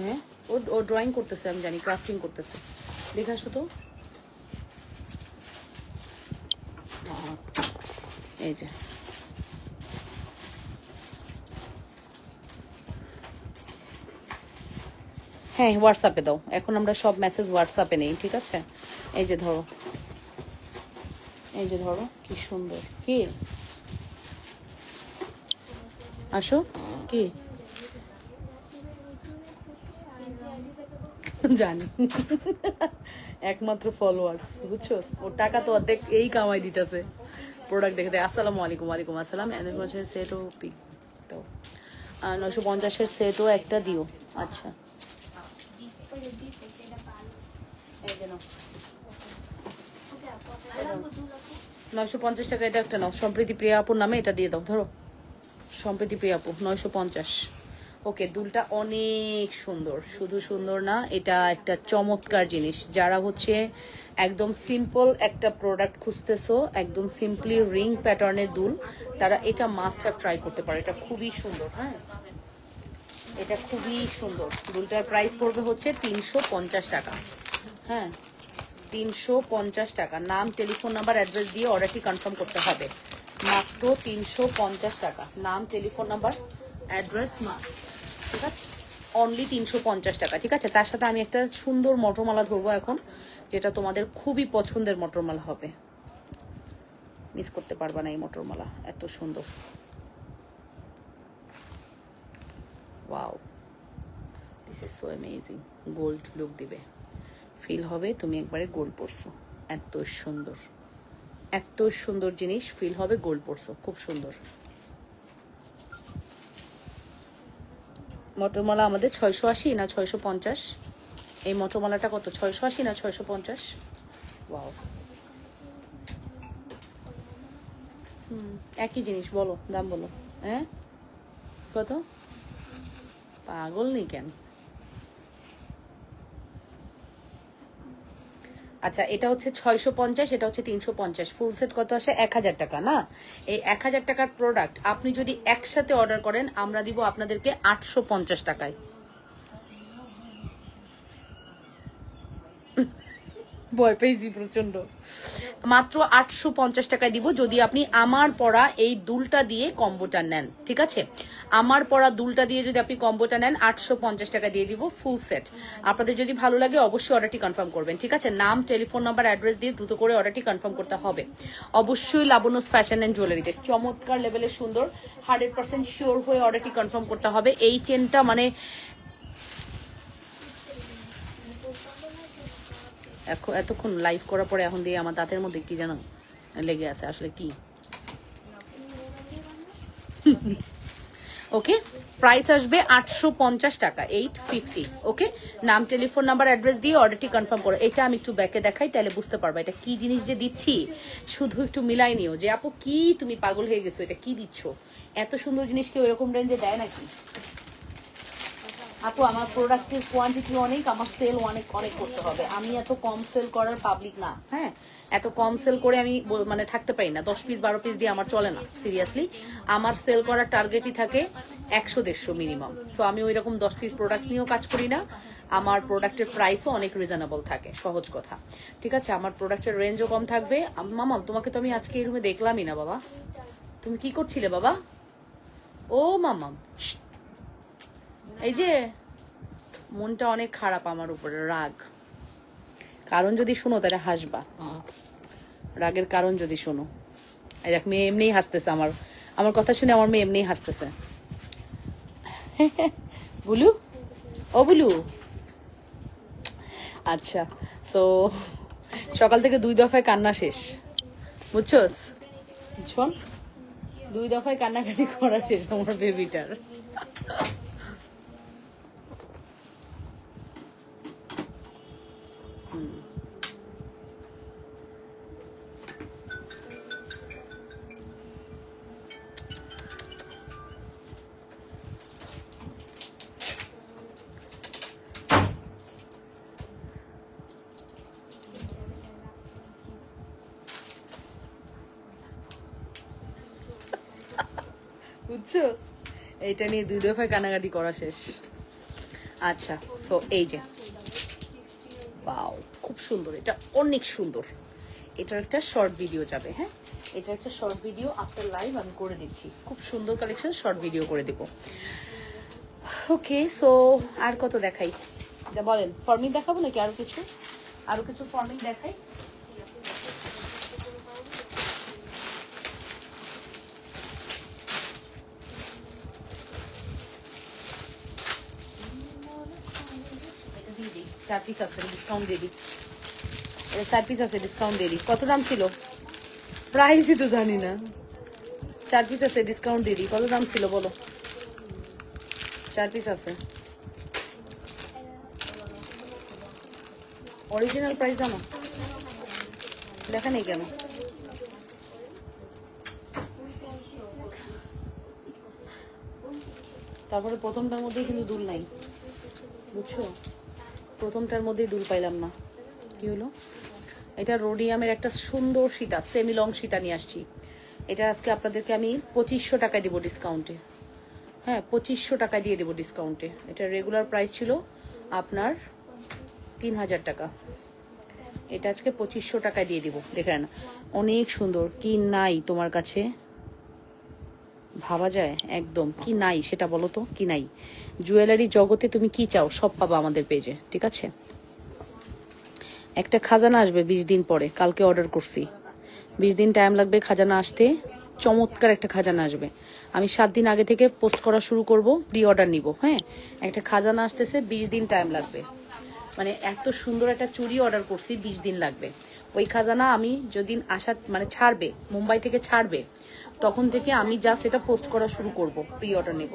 হ্যাঁ ও ড্রয়িং করতেছে, আমি জানি, ক্রাফটিং করতেছে, দেখে আসো তো। এই যে হ্যাঁ হোয়াটসঅ্যাপে দাও, এখন আমরা সব মেসেজ হোয়াটসঅ্যাপে নেই, ঠিক আছে? এই যে ধরো, এই যে ধরো, কি সুন্দর। কি আসো, কি জানি একমাত্র ফলোয়ার্স, বুঝছো? ওর টাকা তো অর্ধেক এই কামাই দিতেছে প্রোডাক্ট দেখে। আসসালামু আলাইকুম। ওয়ালাইকুম আসসালাম। 950 সেটও পিক দাও, 950-এর সেটও একটা দিও। আচ্ছা এই যে নাও, 950 টাকা এটা একটা নাও। সম্প্রীতি প্রিয়া আপুর নামে এটা দিয়ে দাও, ধরো সম্প্রীতি প্রিয়া আপু 950। ওকে, দুলটা অনেক সুন্দর, শুধু সুন্দর না, এটা একটা চমৎকার জিনিস। যারা হচ্ছে একদম সিম্পল একটা প্রোডাক্ট খুঁজতেছো, একদম সিম্পলি রিং প্যাটার্নের দুল, তারা এটা মাস্ট হ্যাভ ট্রাই করতে পারে। এটা খুবই সুন্দর। হ্যাঁ, এটা খুবই সুন্দর। দুলটার প্রাইস পড়বে হচ্ছে 350 টাকা। হ্যাঁ, 350 টাকা। নাম, টেলিফোন নাম্বার, অ্যাড্রেস দিয়ে অর্ডারটি কনফার্ম করতে হবে। মাত্র 350 টাকা। নাম, টেলিফোন নাম্বার, অ্যাড্রেস মাস্ট, ঠিক আছে? অনলি 350 টাকা, ঠিক আছে? তার সাথে আমি একটা সুন্দর মটরমালা ধরবো এখন, যেটা তোমাদের খুবই পছন্দের মটরমালা হবে। মিস করতে পারবা না এই মটরমালা, এত সুন্দর। Wow, this is so amazing. Gold look দিবে, ফিল হবে তুমি একবারে গোল্ড পরছো। এত সুন্দর, এত সুন্দর জিনিস, ফিল হবে গোল্ড পরছো। খুব সুন্দর। মটরমালা আমাদের 680 না 650? এই মটরমালাটা কত, 680 না 650? ওয়াও, একই জিনিস, বলো দাম বলো। হ্যাঁ কত? পাগল নেই কেন? আচ্ছা, এটা হচ্ছে 650, এটা হচ্ছে 350। ফুল সেট কত আসে? 1000 টাকা না? এই 1000 টাকার প্রোডাক্ট আপনি যদি একসাথে অর্ডার করেন, আমরা দিব আপনাদেরকে 850 টাকায়। ভয় পেয়েছি প্রচন্ড। মাত্র 850 টাকায় দিব, যদি আপনি আমার পরা এই দুলটা দিয়ে কম্বোটা নেন, ঠিক আছে? আমার পরা দুলটা দিয়ে যদি আপনি কম্বোটা নেন, 850 টাকা দিয়ে দিব ফুল সেট। আপনাদের যদি ভালো লাগে অবশ্যই অর্ডারটি কনফার্ম করবেন, ঠিক আছে? নাম, টেলিফোন নাম্বার, অ্যাড্রেস দিয়ে দ্রুত করে অর্ডারটি কনফার্ম করতে হবে। অবশ্যই লাবণ্যস ফ্যাশন অ্যান্ড জুয়েলারিতে চমৎকার লেভেলের সুন্দর 100% শিওর হয়ে অর্ডারটি কনফার্ম করতে হবে। এই চেনটা মানে এতক্ষণ লাইভ করার পরে এখন দিয়ে আমার দাঁতের মধ্যে কি যেন লেগে আছে, আসলে কি? ওকে, প্রাইস আসবে 850 টাকা, 850। ওকে, নাম, টেলিফোন নাম্বার, অ্যাড্রেস দিয়ে অর্ডারটি কনফার্ম করো। এটা আমি একটু ব্যাকে দেখাই, তাহলে বুঝতে পারবা এটা কি জিনিস যে দিচ্ছি। শুধু একটু মিলাই নিও যে আপু কি তুমি পাগল হয়ে গেছো, এটা কি দিচ্ছ? এত সুন্দর জিনিস কেউ এরকম রেঞ্জে দেয় নাকি? আপু আমার প্রোডাক্টের কোয়ান্টিটি অনেক, আমার সেল অনেক অনেক করতে হবে। আমি এত কম সেল করার পাবলিক না। হ্যাঁ, এত কম সেল করে আমি মানে থাকতে পারি না। 10 পিস 12 পিস দিয়ে আমার চলে না, সিরিয়াসলি। আমার সেল করার টার্গেটই থাকে 100-150 মিনিমাম। সো আমি ওই রকম 10 পিস প্রোডাক্টস নিয়েও কাজ করি না। আমার প্রোডাক্টের প্রাইসও অনেক রিজনেবল থাকে, সহজ কথা, ঠিক আছে? আমার প্রোডাক্টের রেঞ্জও কম থাকবে। মামা তোমাকে তো আমি আজকে এই রুমে দেখলামই না বাবা, তুমি কি করছিলে বাবা? ও মামা, এই যে মনটা অনেক খারাপ আমার উপরে, রাগ। কারণ যদি শুনো তাহলে হাসবা, রাগের কারণ যদি শোনো। এই দেখ, মেয়ে এমনিই হাসতেছে, আমার আমার কথা শুনে আমার মেয়ে এমনিই হাসতেছে। বুলু, ও বুলু। আচ্ছা, সো সকাল থেকে 2 দফায় কান্না শেষ, বুঝছোস? শোন, 2 দফায় কান্নাকাটি করা শেষ আমার বেবিটার। বুঝছো, এইটা নিয়ে 2 দফায় কানাকাটি করা শেষ। আচ্ছা, সো এই যে ওয়াও, খুব সুন্দর, এটা অনেক সুন্দর। এটার একটা শর্ট ভিডিও যাবে। হ্যাঁ, এটার একটা শর্ট ভিডিও আফটার লাইভ আমি করে দিচ্ছি। খুব সুন্দর কালেকশন, শর্ট ভিডিও করে দিব। ওকে, সো আর কত দেখাই? যা বলেন, ফর্মিং দেখাবো নাকি আরো কিছু ফর্মিং দেখাই? এটা দিয়ে দিই, 4 পিস আছে, ডিসকাউন্ট দিয়ে দিই। এটা 4 পিস আছে, ডিসকাউন্ট দিয়ে দিই। কত দাম ছিল? প্রাইসই তো জানি না। 4 পিস আছে, ডিসকাউন্ট দিয়ে দিই। কত দাম ছিল বলো? 4 পিস আছে। অরিজিনাল প্রাইস জানো? দেখা নেই কেন? তারপরে প্রথমটার মধ্যেই কিন্তু দুল নাই, বুঝছো? প্রথমটার মধ্যেই দুল পাইলাম না। কি হলো? এটা রোডিয়ামের একটা সুন্দর সীতা, সেমি লং সীতা নিয়ে আসছি। এটা আজকে আপনাদেরকে আমি 2500 টাকায় দেবো ডিসকাউন্টে। হ্যাঁ, 2500 টাকা দিয়ে দেবো ডিসকাউন্টে। এটা রেগুলার প্রাইস ছিল আপনার 3000 টাকা। এটা আজকে 2500 টাকায় দিয়ে দিব। দেখেন অনেক সুন্দর। কি নাই তোমার কাছে? ভাবা যায় একদম। কি নাই সেটা বলো তো, কি নাই? জুয়েলারি জগতে তুমি কি চাও সব পাবা আমাদের পেজে, ঠিক আছে? একটা খাজানা আসবে 20 দিন পরে, কালকে অর্ডার করছি। 20 দিন টাইম লাগবে খাজানা আসতে। চমৎকার একটা খাজানা আসবে। আমি 7 দিন আগে থেকে পোস্ট করা শুরু করব, প্রি অর্ডার নিব। হ্যাঁ, একটা খাজানা আসতেছে, 20 দিন টাইম লাগবে। মানে এত সুন্দর একটা চুড়ি অর্ডার করছি, 20 দিন লাগবে। ওই খাজানা আমি যেদিন আসার মানে ছাড়বে, মুম্বাই থেকে ছাড়বে, তখন থেকে আমি জাস্ট এটা পোস্ট করা শুরু করব, প্রি অর্ডার নেব।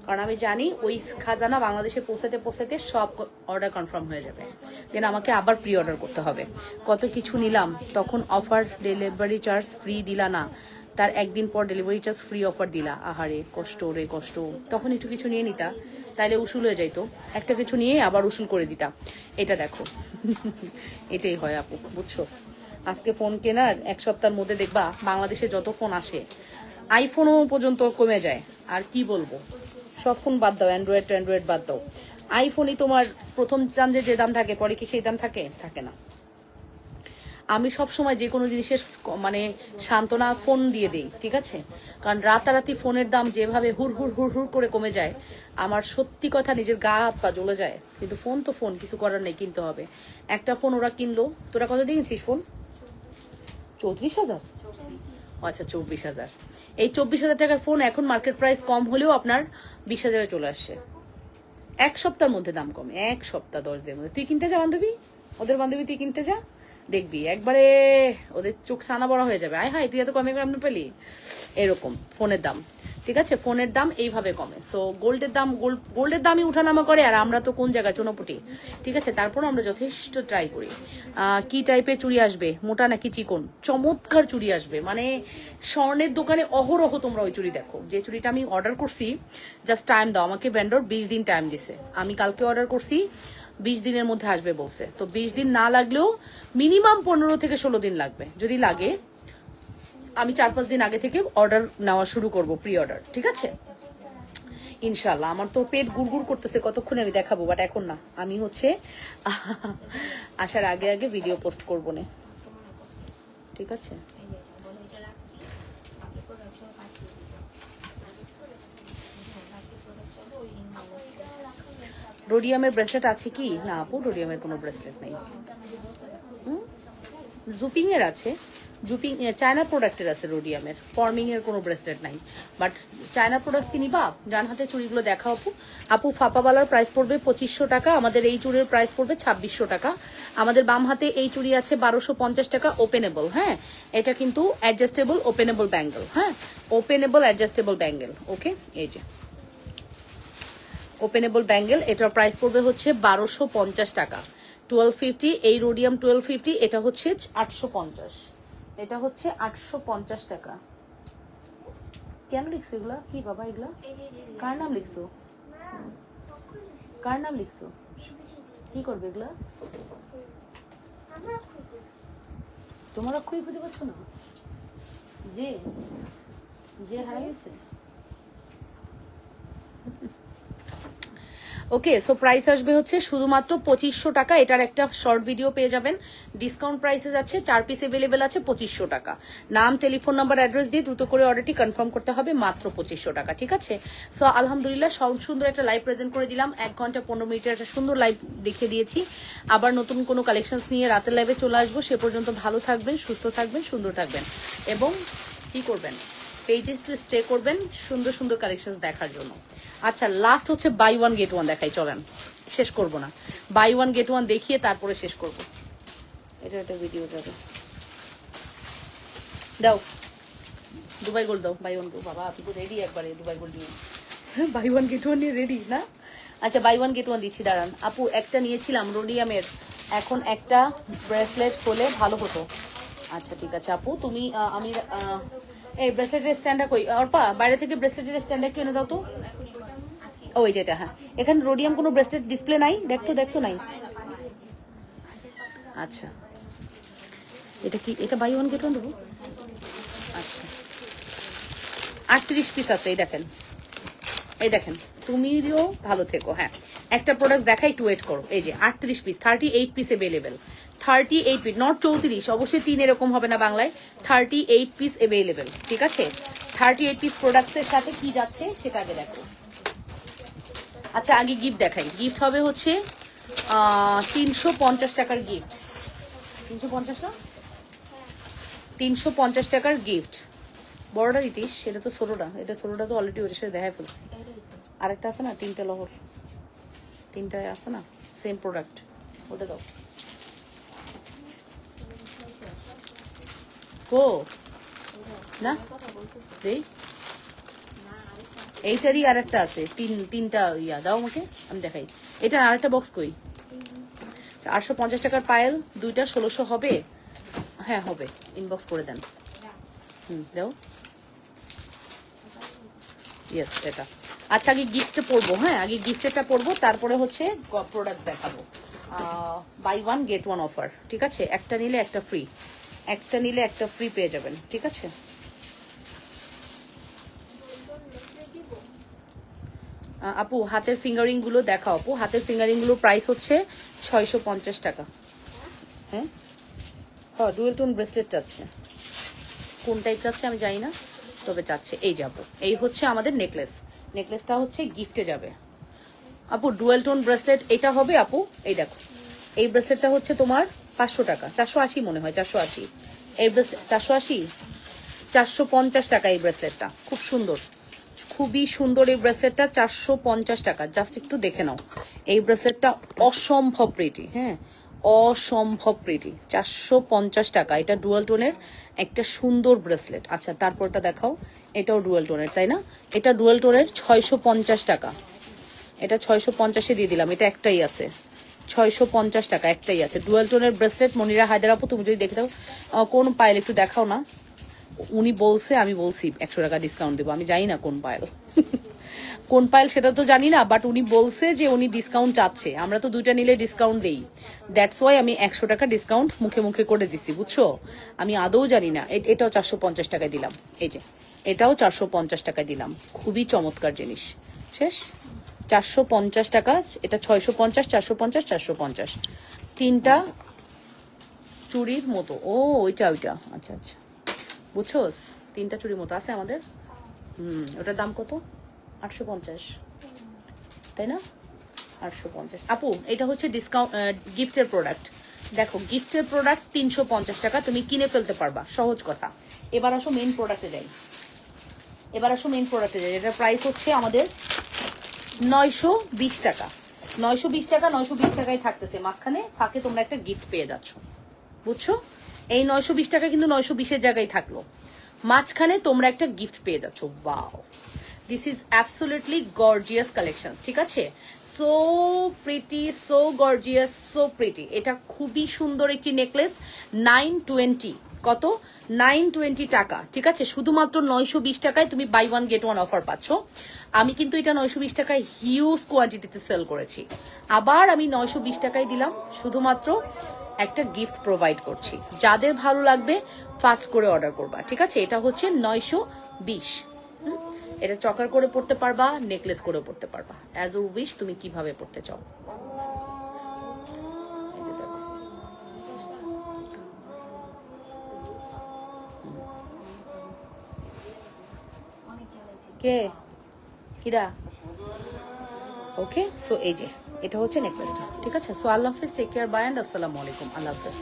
কারণ আমি জানি ওই খাজানা বাংলাদেশে পৌঁছাতে সব অর্ডার কনফার্ম হয়ে যাবে। দেন আমাকে আবার প্রি অর্ডার করতে হবে। কত কিছু নিলাম, তখন অফার ডেলিভারি চার্জ ফ্রি দিলা না, তার একদিন পর ডেলিভারি চার্জ ফ্রি অফার দিলা। আহারে কষ্ট রে কষ্ট। তখন একটু কিছু নিয়ে নিতা, তাইলে উসুল হয়ে যাইতো। একটা কিছু নিয়ে আবার উসুল করে দিতা। এটা দেখো এটাই হয় আপু, বুঝছো? আজকে ফোন কেনার 1 সপ্তাহের মধ্যে দেখবা বাংলাদেশে যত ফোন আসে, আইফোনও পর্যন্ত কমে যায়। আর কি বলবো, সব ফোন বাদ দাও, অ্যান্ড্রয়েড বাদ দাও। আইফোনই তোমার প্রথম চান্সে যে দাম থাকে, পরে কি সেই দাম থাকে? থাকে না। আমি সব সময় যে কোনো জিনিসের মানে সান্ত্বনা ফোন দিয়ে দিই, ঠিক আছে? কারণ রাতারাতি ফোনের দাম যেভাবে হুড় হুড় হুড় হুড় করে কমে যায়, আমার সত্যি কথা নিজের গা হাত পা জ্বলে যায়। কিন্তু ফোন তো ফোন, কিছু করার নেই, কিনতে হবে। একটা ফোন ওরা কিনলো, তোরা কত দিয়েছিস ফোন? 34,000? আচ্ছা 24,000। এই 24,000 টাকার ফোন এখন মার্কেট প্রাইস কম হলেও আপনার 20,000-এ চলে আসছে। 1 সপ্তাহের মধ্যে দাম কমে, 1 সপ্তাহ 10 দিনের মধ্যে। তুই কিনতে যা বান্ধবী, ওদের বান্ধবী, তুই কিনতে যা, দেখবি একবারে ওদের চোখ সানা বড় হয়ে যাবে। আয় হায়, তুই এত কমে কেমন পেলি? এরকম ফোনের দাম, ঠিক আছে? ফোনের দাম এইভাবে কমে। সো গোল্ডের দামই উঠানামা করে, আর আমরা তো কোন জায়গায় চুনোপুটি, ঠিক আছে? তারপর আমরা যথেষ্ট ট্রাই করি। কি টাইপের চুড়ি আসবে, মোটা নাকি চিকন? চমৎকার চুড়ি আসবে। মানে স্বর্ণের দোকানে অহরহ তোমরা ওই চুড়ি দেখো। যে চুড়িটা আমি অর্ডার করছি, জাস্ট টাইম দাও আমাকে। ভেন্ডর 20 দিন টাইম দিছে। আমি কালকে অর্ডার করছি, 20 দিনের মধ্যে আসবে বলছে। তো 20 দিন না লাগলেও মিনিমাম 15 থেকে 16 দিন লাগবে। যদি লাগে আমি 4-5 দিন আগে থেকে অর্ডার নেওয়া শুরু করব, প্রি অর্ডার, ঠিক আছে? ইনশাল্লাহ। আমার তো পেট গুড়গুড় করতেছে, কতক্ষণে আমি দেখাবো, বাট এখন না। আমি হচ্ছে আসার আগে আগে ভিডিও পোস্ট করবো না, ঠিক আছে? রোডিয়ামের ব্রেসলেট আছে কি? না আপু, রোডিয়ামের কোনো ব্রেসলেট নেই। জুপিং এর আছে, জুপিং চায়না প্রোডাক্টের আছে। রোডিয়ামের ফর্মিং এর কোনো ব্রেসলেট নাই। বাট চায়না প্রোডাক্টস কি নিবা? ডান হাতে চুড়িগুলো দেখাও আপু। আপু ফাপাওয়ালার প্রাইস পড়বে 2500 টাকা। আমাদের এই চুড়ির প্রাইস পড়বে 2600 টাকা। আমাদের বাম হাতে এই চুড়ি আছে 1250 টাকা, ওপেনেবল। হ্যাঁ, এটা কিন্তু অ্যাডজাস্টেবল ওপেনেবল ব্যাঙ্গেল। হ্যাঁ, ওপেনেবল অ্যাডজাস্টেবল ব্যাঙ্গেল। ওকে, এই যে ওপেনেবল ব্যাঙ্গেল, এটার প্রাইস পড়বে হচ্ছে 1250 টাকা। 1250 এই রোডিয়াম 1250, এটা হচ্ছে 850। এটা হচ্ছে 850 টাকা। কেন লিখছো এগুলা? কি বাবা এগুলা? কার নাম লিখছো? কার নাম লিখছো? কি করবে এগুলা? তোমার অক্ষরই খুঁজে পাচ্ছ না? যে হারিয়েছে। ওকে, সো প্রাইস আসবে হচ্ছে শুধুমাত্র 2500 টাকা। এটার একটা শর্ট ভিডিও পেয়ে যাবেন, ডিসকাউন্ট প্রাইসে যাচ্ছে, 4 পিস অ্যাভেলেবেল আছে 2500 টাকা। নাম, টেলিফোন নাম্বার, অ্যাড্রেস দিয়ে দ্রুত করে অর্ডারটি কনফার্ম করতে হবে, মাত্র 2500 টাকা, ঠিক আছে? সো আলহামদুলিল্লাহ সুন্দর একটা লাইভ প্রেজেন্ট করে দিলাম, 1 ঘন্টা 15 মিনিটের একটা সুন্দর লাইভ দেখিয়ে দিয়েছি। আবার নতুন কোনো কালেকশনস নিয়ে রাতের লাইভে চলে আসবো। সে পর্যন্ত ভালো থাকবেন, সুস্থ থাকবেন, সুন্দর থাকবেন এবং কি করবেন, পেজে স্টে করবেন সুন্দর সুন্দর কালেকশন দেখার জন্য। আচ্ছা, লাস্ট হচ্ছে বাই ওয়ান গেট ওয়ান দেখাই, চলেন, শেষ করব না, বাই ওয়ান গেট ওয়ান দেখিয়ে তারপরে শেষ করব। এটা একটা ভিডিও যাবে, দাও দুবাই গোল্ড দাও, বাই ওয়ান গো, বাবা আপনি তো রেডি একবারে দুবাই গোল্ড নিয়ে, বাই ওয়ান গেট ওয়ান নিয়ে রেডি না? আচ্ছা, বাই ওয়ান গেট ওয়ান দিচ্ছি, দাঁড়ান আপু। একটা নিয়েছিলাম রোডিয়ামের, এখন একটা ব্রেসলেট হলে ভালো হতো। আচ্ছা ঠিক আছে আপু, তুমি আমি এই ব্রেসলেটের স্ট্যান্ডটা কই? অর্পা, বাইরে থেকে ব্রেসলেটের স্ট্যান্ড একটু এনে দাও তো। ওই যেটা, হ্যাঁ, এখানে রোডিয়াম কোনো ব্রেসলেট ডিসপ্লে নাই, দেখতো নাই। আচ্ছা, এটা কি, এটা বাই ওয়ান গেট ওয়ান দেবো? আচ্ছা, 38 পিস আছে, এই দেখেন, তুমিও ভালো থেকো। হ্যাঁ, একটা প্রোডাক্ট দেখাই, একটু ওয়েট করো। এই যে 38 piece, 38 piece available, 38 piece, not 34, অবশ্যই 3 এরকম হবে না বাংলায়, 38 পিস অ্যাভেলেবেল, ঠিক আছে? 38 পিস প্রোডাক্টসের সাথে কি যাচ্ছে সেটা আগে দেখো। আচ্ছা, আগে গিফট দেখাই। গিফট হবে হচ্ছে 350 টাকার গিফট, 350 না, 350 টাকার গিফট। বড়টা দিতিস, সেটা তো ছোটটা, এটা ছোটটা তো অলরেডি ওর সাথে দেখা ফেলছি। আরেকটা আছে না, 3টা লহর, 3টায় আছে না, সেম প্রোডাক্ট, ওটা দাও। ও না দেই, এইটারই আরেকটা আছে, তিনটা ইয়া দাও আমাকে, আমি দেখাই। এটা আরেকটা বক্স কই? 850 টাকার পায়েল, 2টা 1600 হবে? হ্যাঁ হবে, ইনবক্স করে দেন। দাও, ইয়েস এটা। আচ্ছা, আগে গিফটে পড়বো, হ্যাঁ আগে গিফটেরটা পড়বো, তারপরে হচ্ছে প্রোডাক্ট দেখাবো। Buy one get one offer, ঠিক আছে? একটা নিলে একটা ফ্রি, একটা নিলে একটা ফ্রি পেয়ে যাবেন, ঠিক আছে? আপু হাতের ফিঙ্গারিং গুলো দেখাও। আপু হাতের ফিঙ্গারিং গুলো প্রাইস হচ্ছে 650 টাকা। হ্যাঁ, ডুয়েল টোন ব্রেসলেট চাচ্ছে, কোন টাইপ চাচ্ছে আমি জানি না, তবে চাচ্ছে। এই যাবো, এই হচ্ছে আমাদের নেকলেস, নেকলেসটা হচ্ছে গিফটে যাবে। আপু ডুয়েল টোন ব্রেসলেট এটা হবে আপু, এই দেখো, এই ব্রেসলেটটা হচ্ছে তোমার 500 টাকা, 480 মনে হয়, 480, এই ব্রেসলেট 480, 450 টাকা এই ব্রেসলেটটা, খুব সুন্দর, খুবই সুন্দর এই ব্রেসলেটটা, 450 টাকা। জাস্ট একটু দেখে নাও, এই ব্রেসলেটটা অসম্ভব প্রিটি, হ্যাঁ অসম্ভব প্রিটি, 450 টাকা। এটা ডুয়াল টোনের একটা সুন্দর ব্রেসলেট। আচ্ছা, তারপরটা দেখাও, এটাও ডুয়াল টোনের, তাই না? এটা ডুয়াল টোনের 650 টাকা, এটা 650-এ দিয়ে দিলাম, এটা একটাই আছে, 650 টাকা একটাই আছে ডুয়াল টোনের ব্রেসলেট। মনিরা হায়দার আপু, তুমি যদি দেখে দাও কোন পায়েল একটু দেখাও না। উনি বলছে, আমি বলছি 100 টাকা ডিসকাউন্ট দেবো, আমি জানি না কোন পায়েল কোন পায়েল সেটা তো জানি না, বাট উনি বলছে যে উনি ডিসকাউন্ট চাচ্ছে, আমরা তো 2টা নিলে ডিসকাউন্ট দেই, দ্যাটস ওয়াই আমি 100 টাকা ডিসকাউন্ট মুখে মুখে করে দিছি, বুঝছো? আমি আদৌ জানি না। এটাও 450 টাকায় দিলাম, এই যে এটাও 450 টাকায় দিলাম, খুবই চমৎকার জিনিস। শেষ, 450 টাকা, এটা 650, 450, 450, 3টা চুড়ির মতো। ও ওইটা, আচ্ছা আচ্ছা, বুঝছোস, 3টা চুড়ির মতো আছে আমাদের। ওটার দাম কত? 850, তাই না? 850। আপু এটা হচ্ছে ডিসকাউন্ট, গিফটের প্রোডাক্ট। দেখো, গিফটের প্রোডাক্ট 350 টাকা, তুমি কিনে ফেলতে পারবা, সহজ কথা। এবার আসো মেইন প্রোডাক্টে যাই, এটার প্রাইস হচ্ছে আমাদের 920 টাকা, 920 টাকা, 920 টাকায় থাকতেছে, মাঝখানে ফাঁকে তোমরা একটা গিফট পেয়ে যাচ্ছ, বুঝছো? এই 920 টাকা কিন্তু 920-এর জায়গায় থাকলো, মাঝখানে তোমরা একটা গিফট পেয়ে যাচ্ছ। Wow, this is absolutely gorgeous collection, ঠিক আছে? So pretty, so gorgeous, so pretty. এটা খুবই সুন্দর একটি নেকলেস, 920, কত? 920 টাকা, ঠিক আছে? শুধুমাত্র 920 টাকায় তুমি buy one get one offer পাচ্ছ। আমি কিন্তু এটা 920 টাকায় হিউজ কোয়ান্টিটিতে সেল করেছি, আবার আমি 920 টাকায় দিলাম, শুধুমাত্র একটা গিফট প্রোভাইড করছি। যাদের ভালো লাগবে ফাস্ট করে অর্ডার করবা, ঠিক আছে? এটা হচ্ছে 920, এটা চকার করে পড়তে পারবা, নেকলেস করে পড়তে পারবা, অ্যাজ ইউ উইশ তুমি কিভাবে পড়তে চাও। এই যে দেখো, কে কিরা, ওকে। সো এই যে এটা হচ্ছে নেকলেসটা, ঠিক আছে। সো আল্লাহ হাফিজ, টেক কেয়ার, বাই, এন্ড আসসালামু আলাইকুম, আল্লাহ হাফিজ।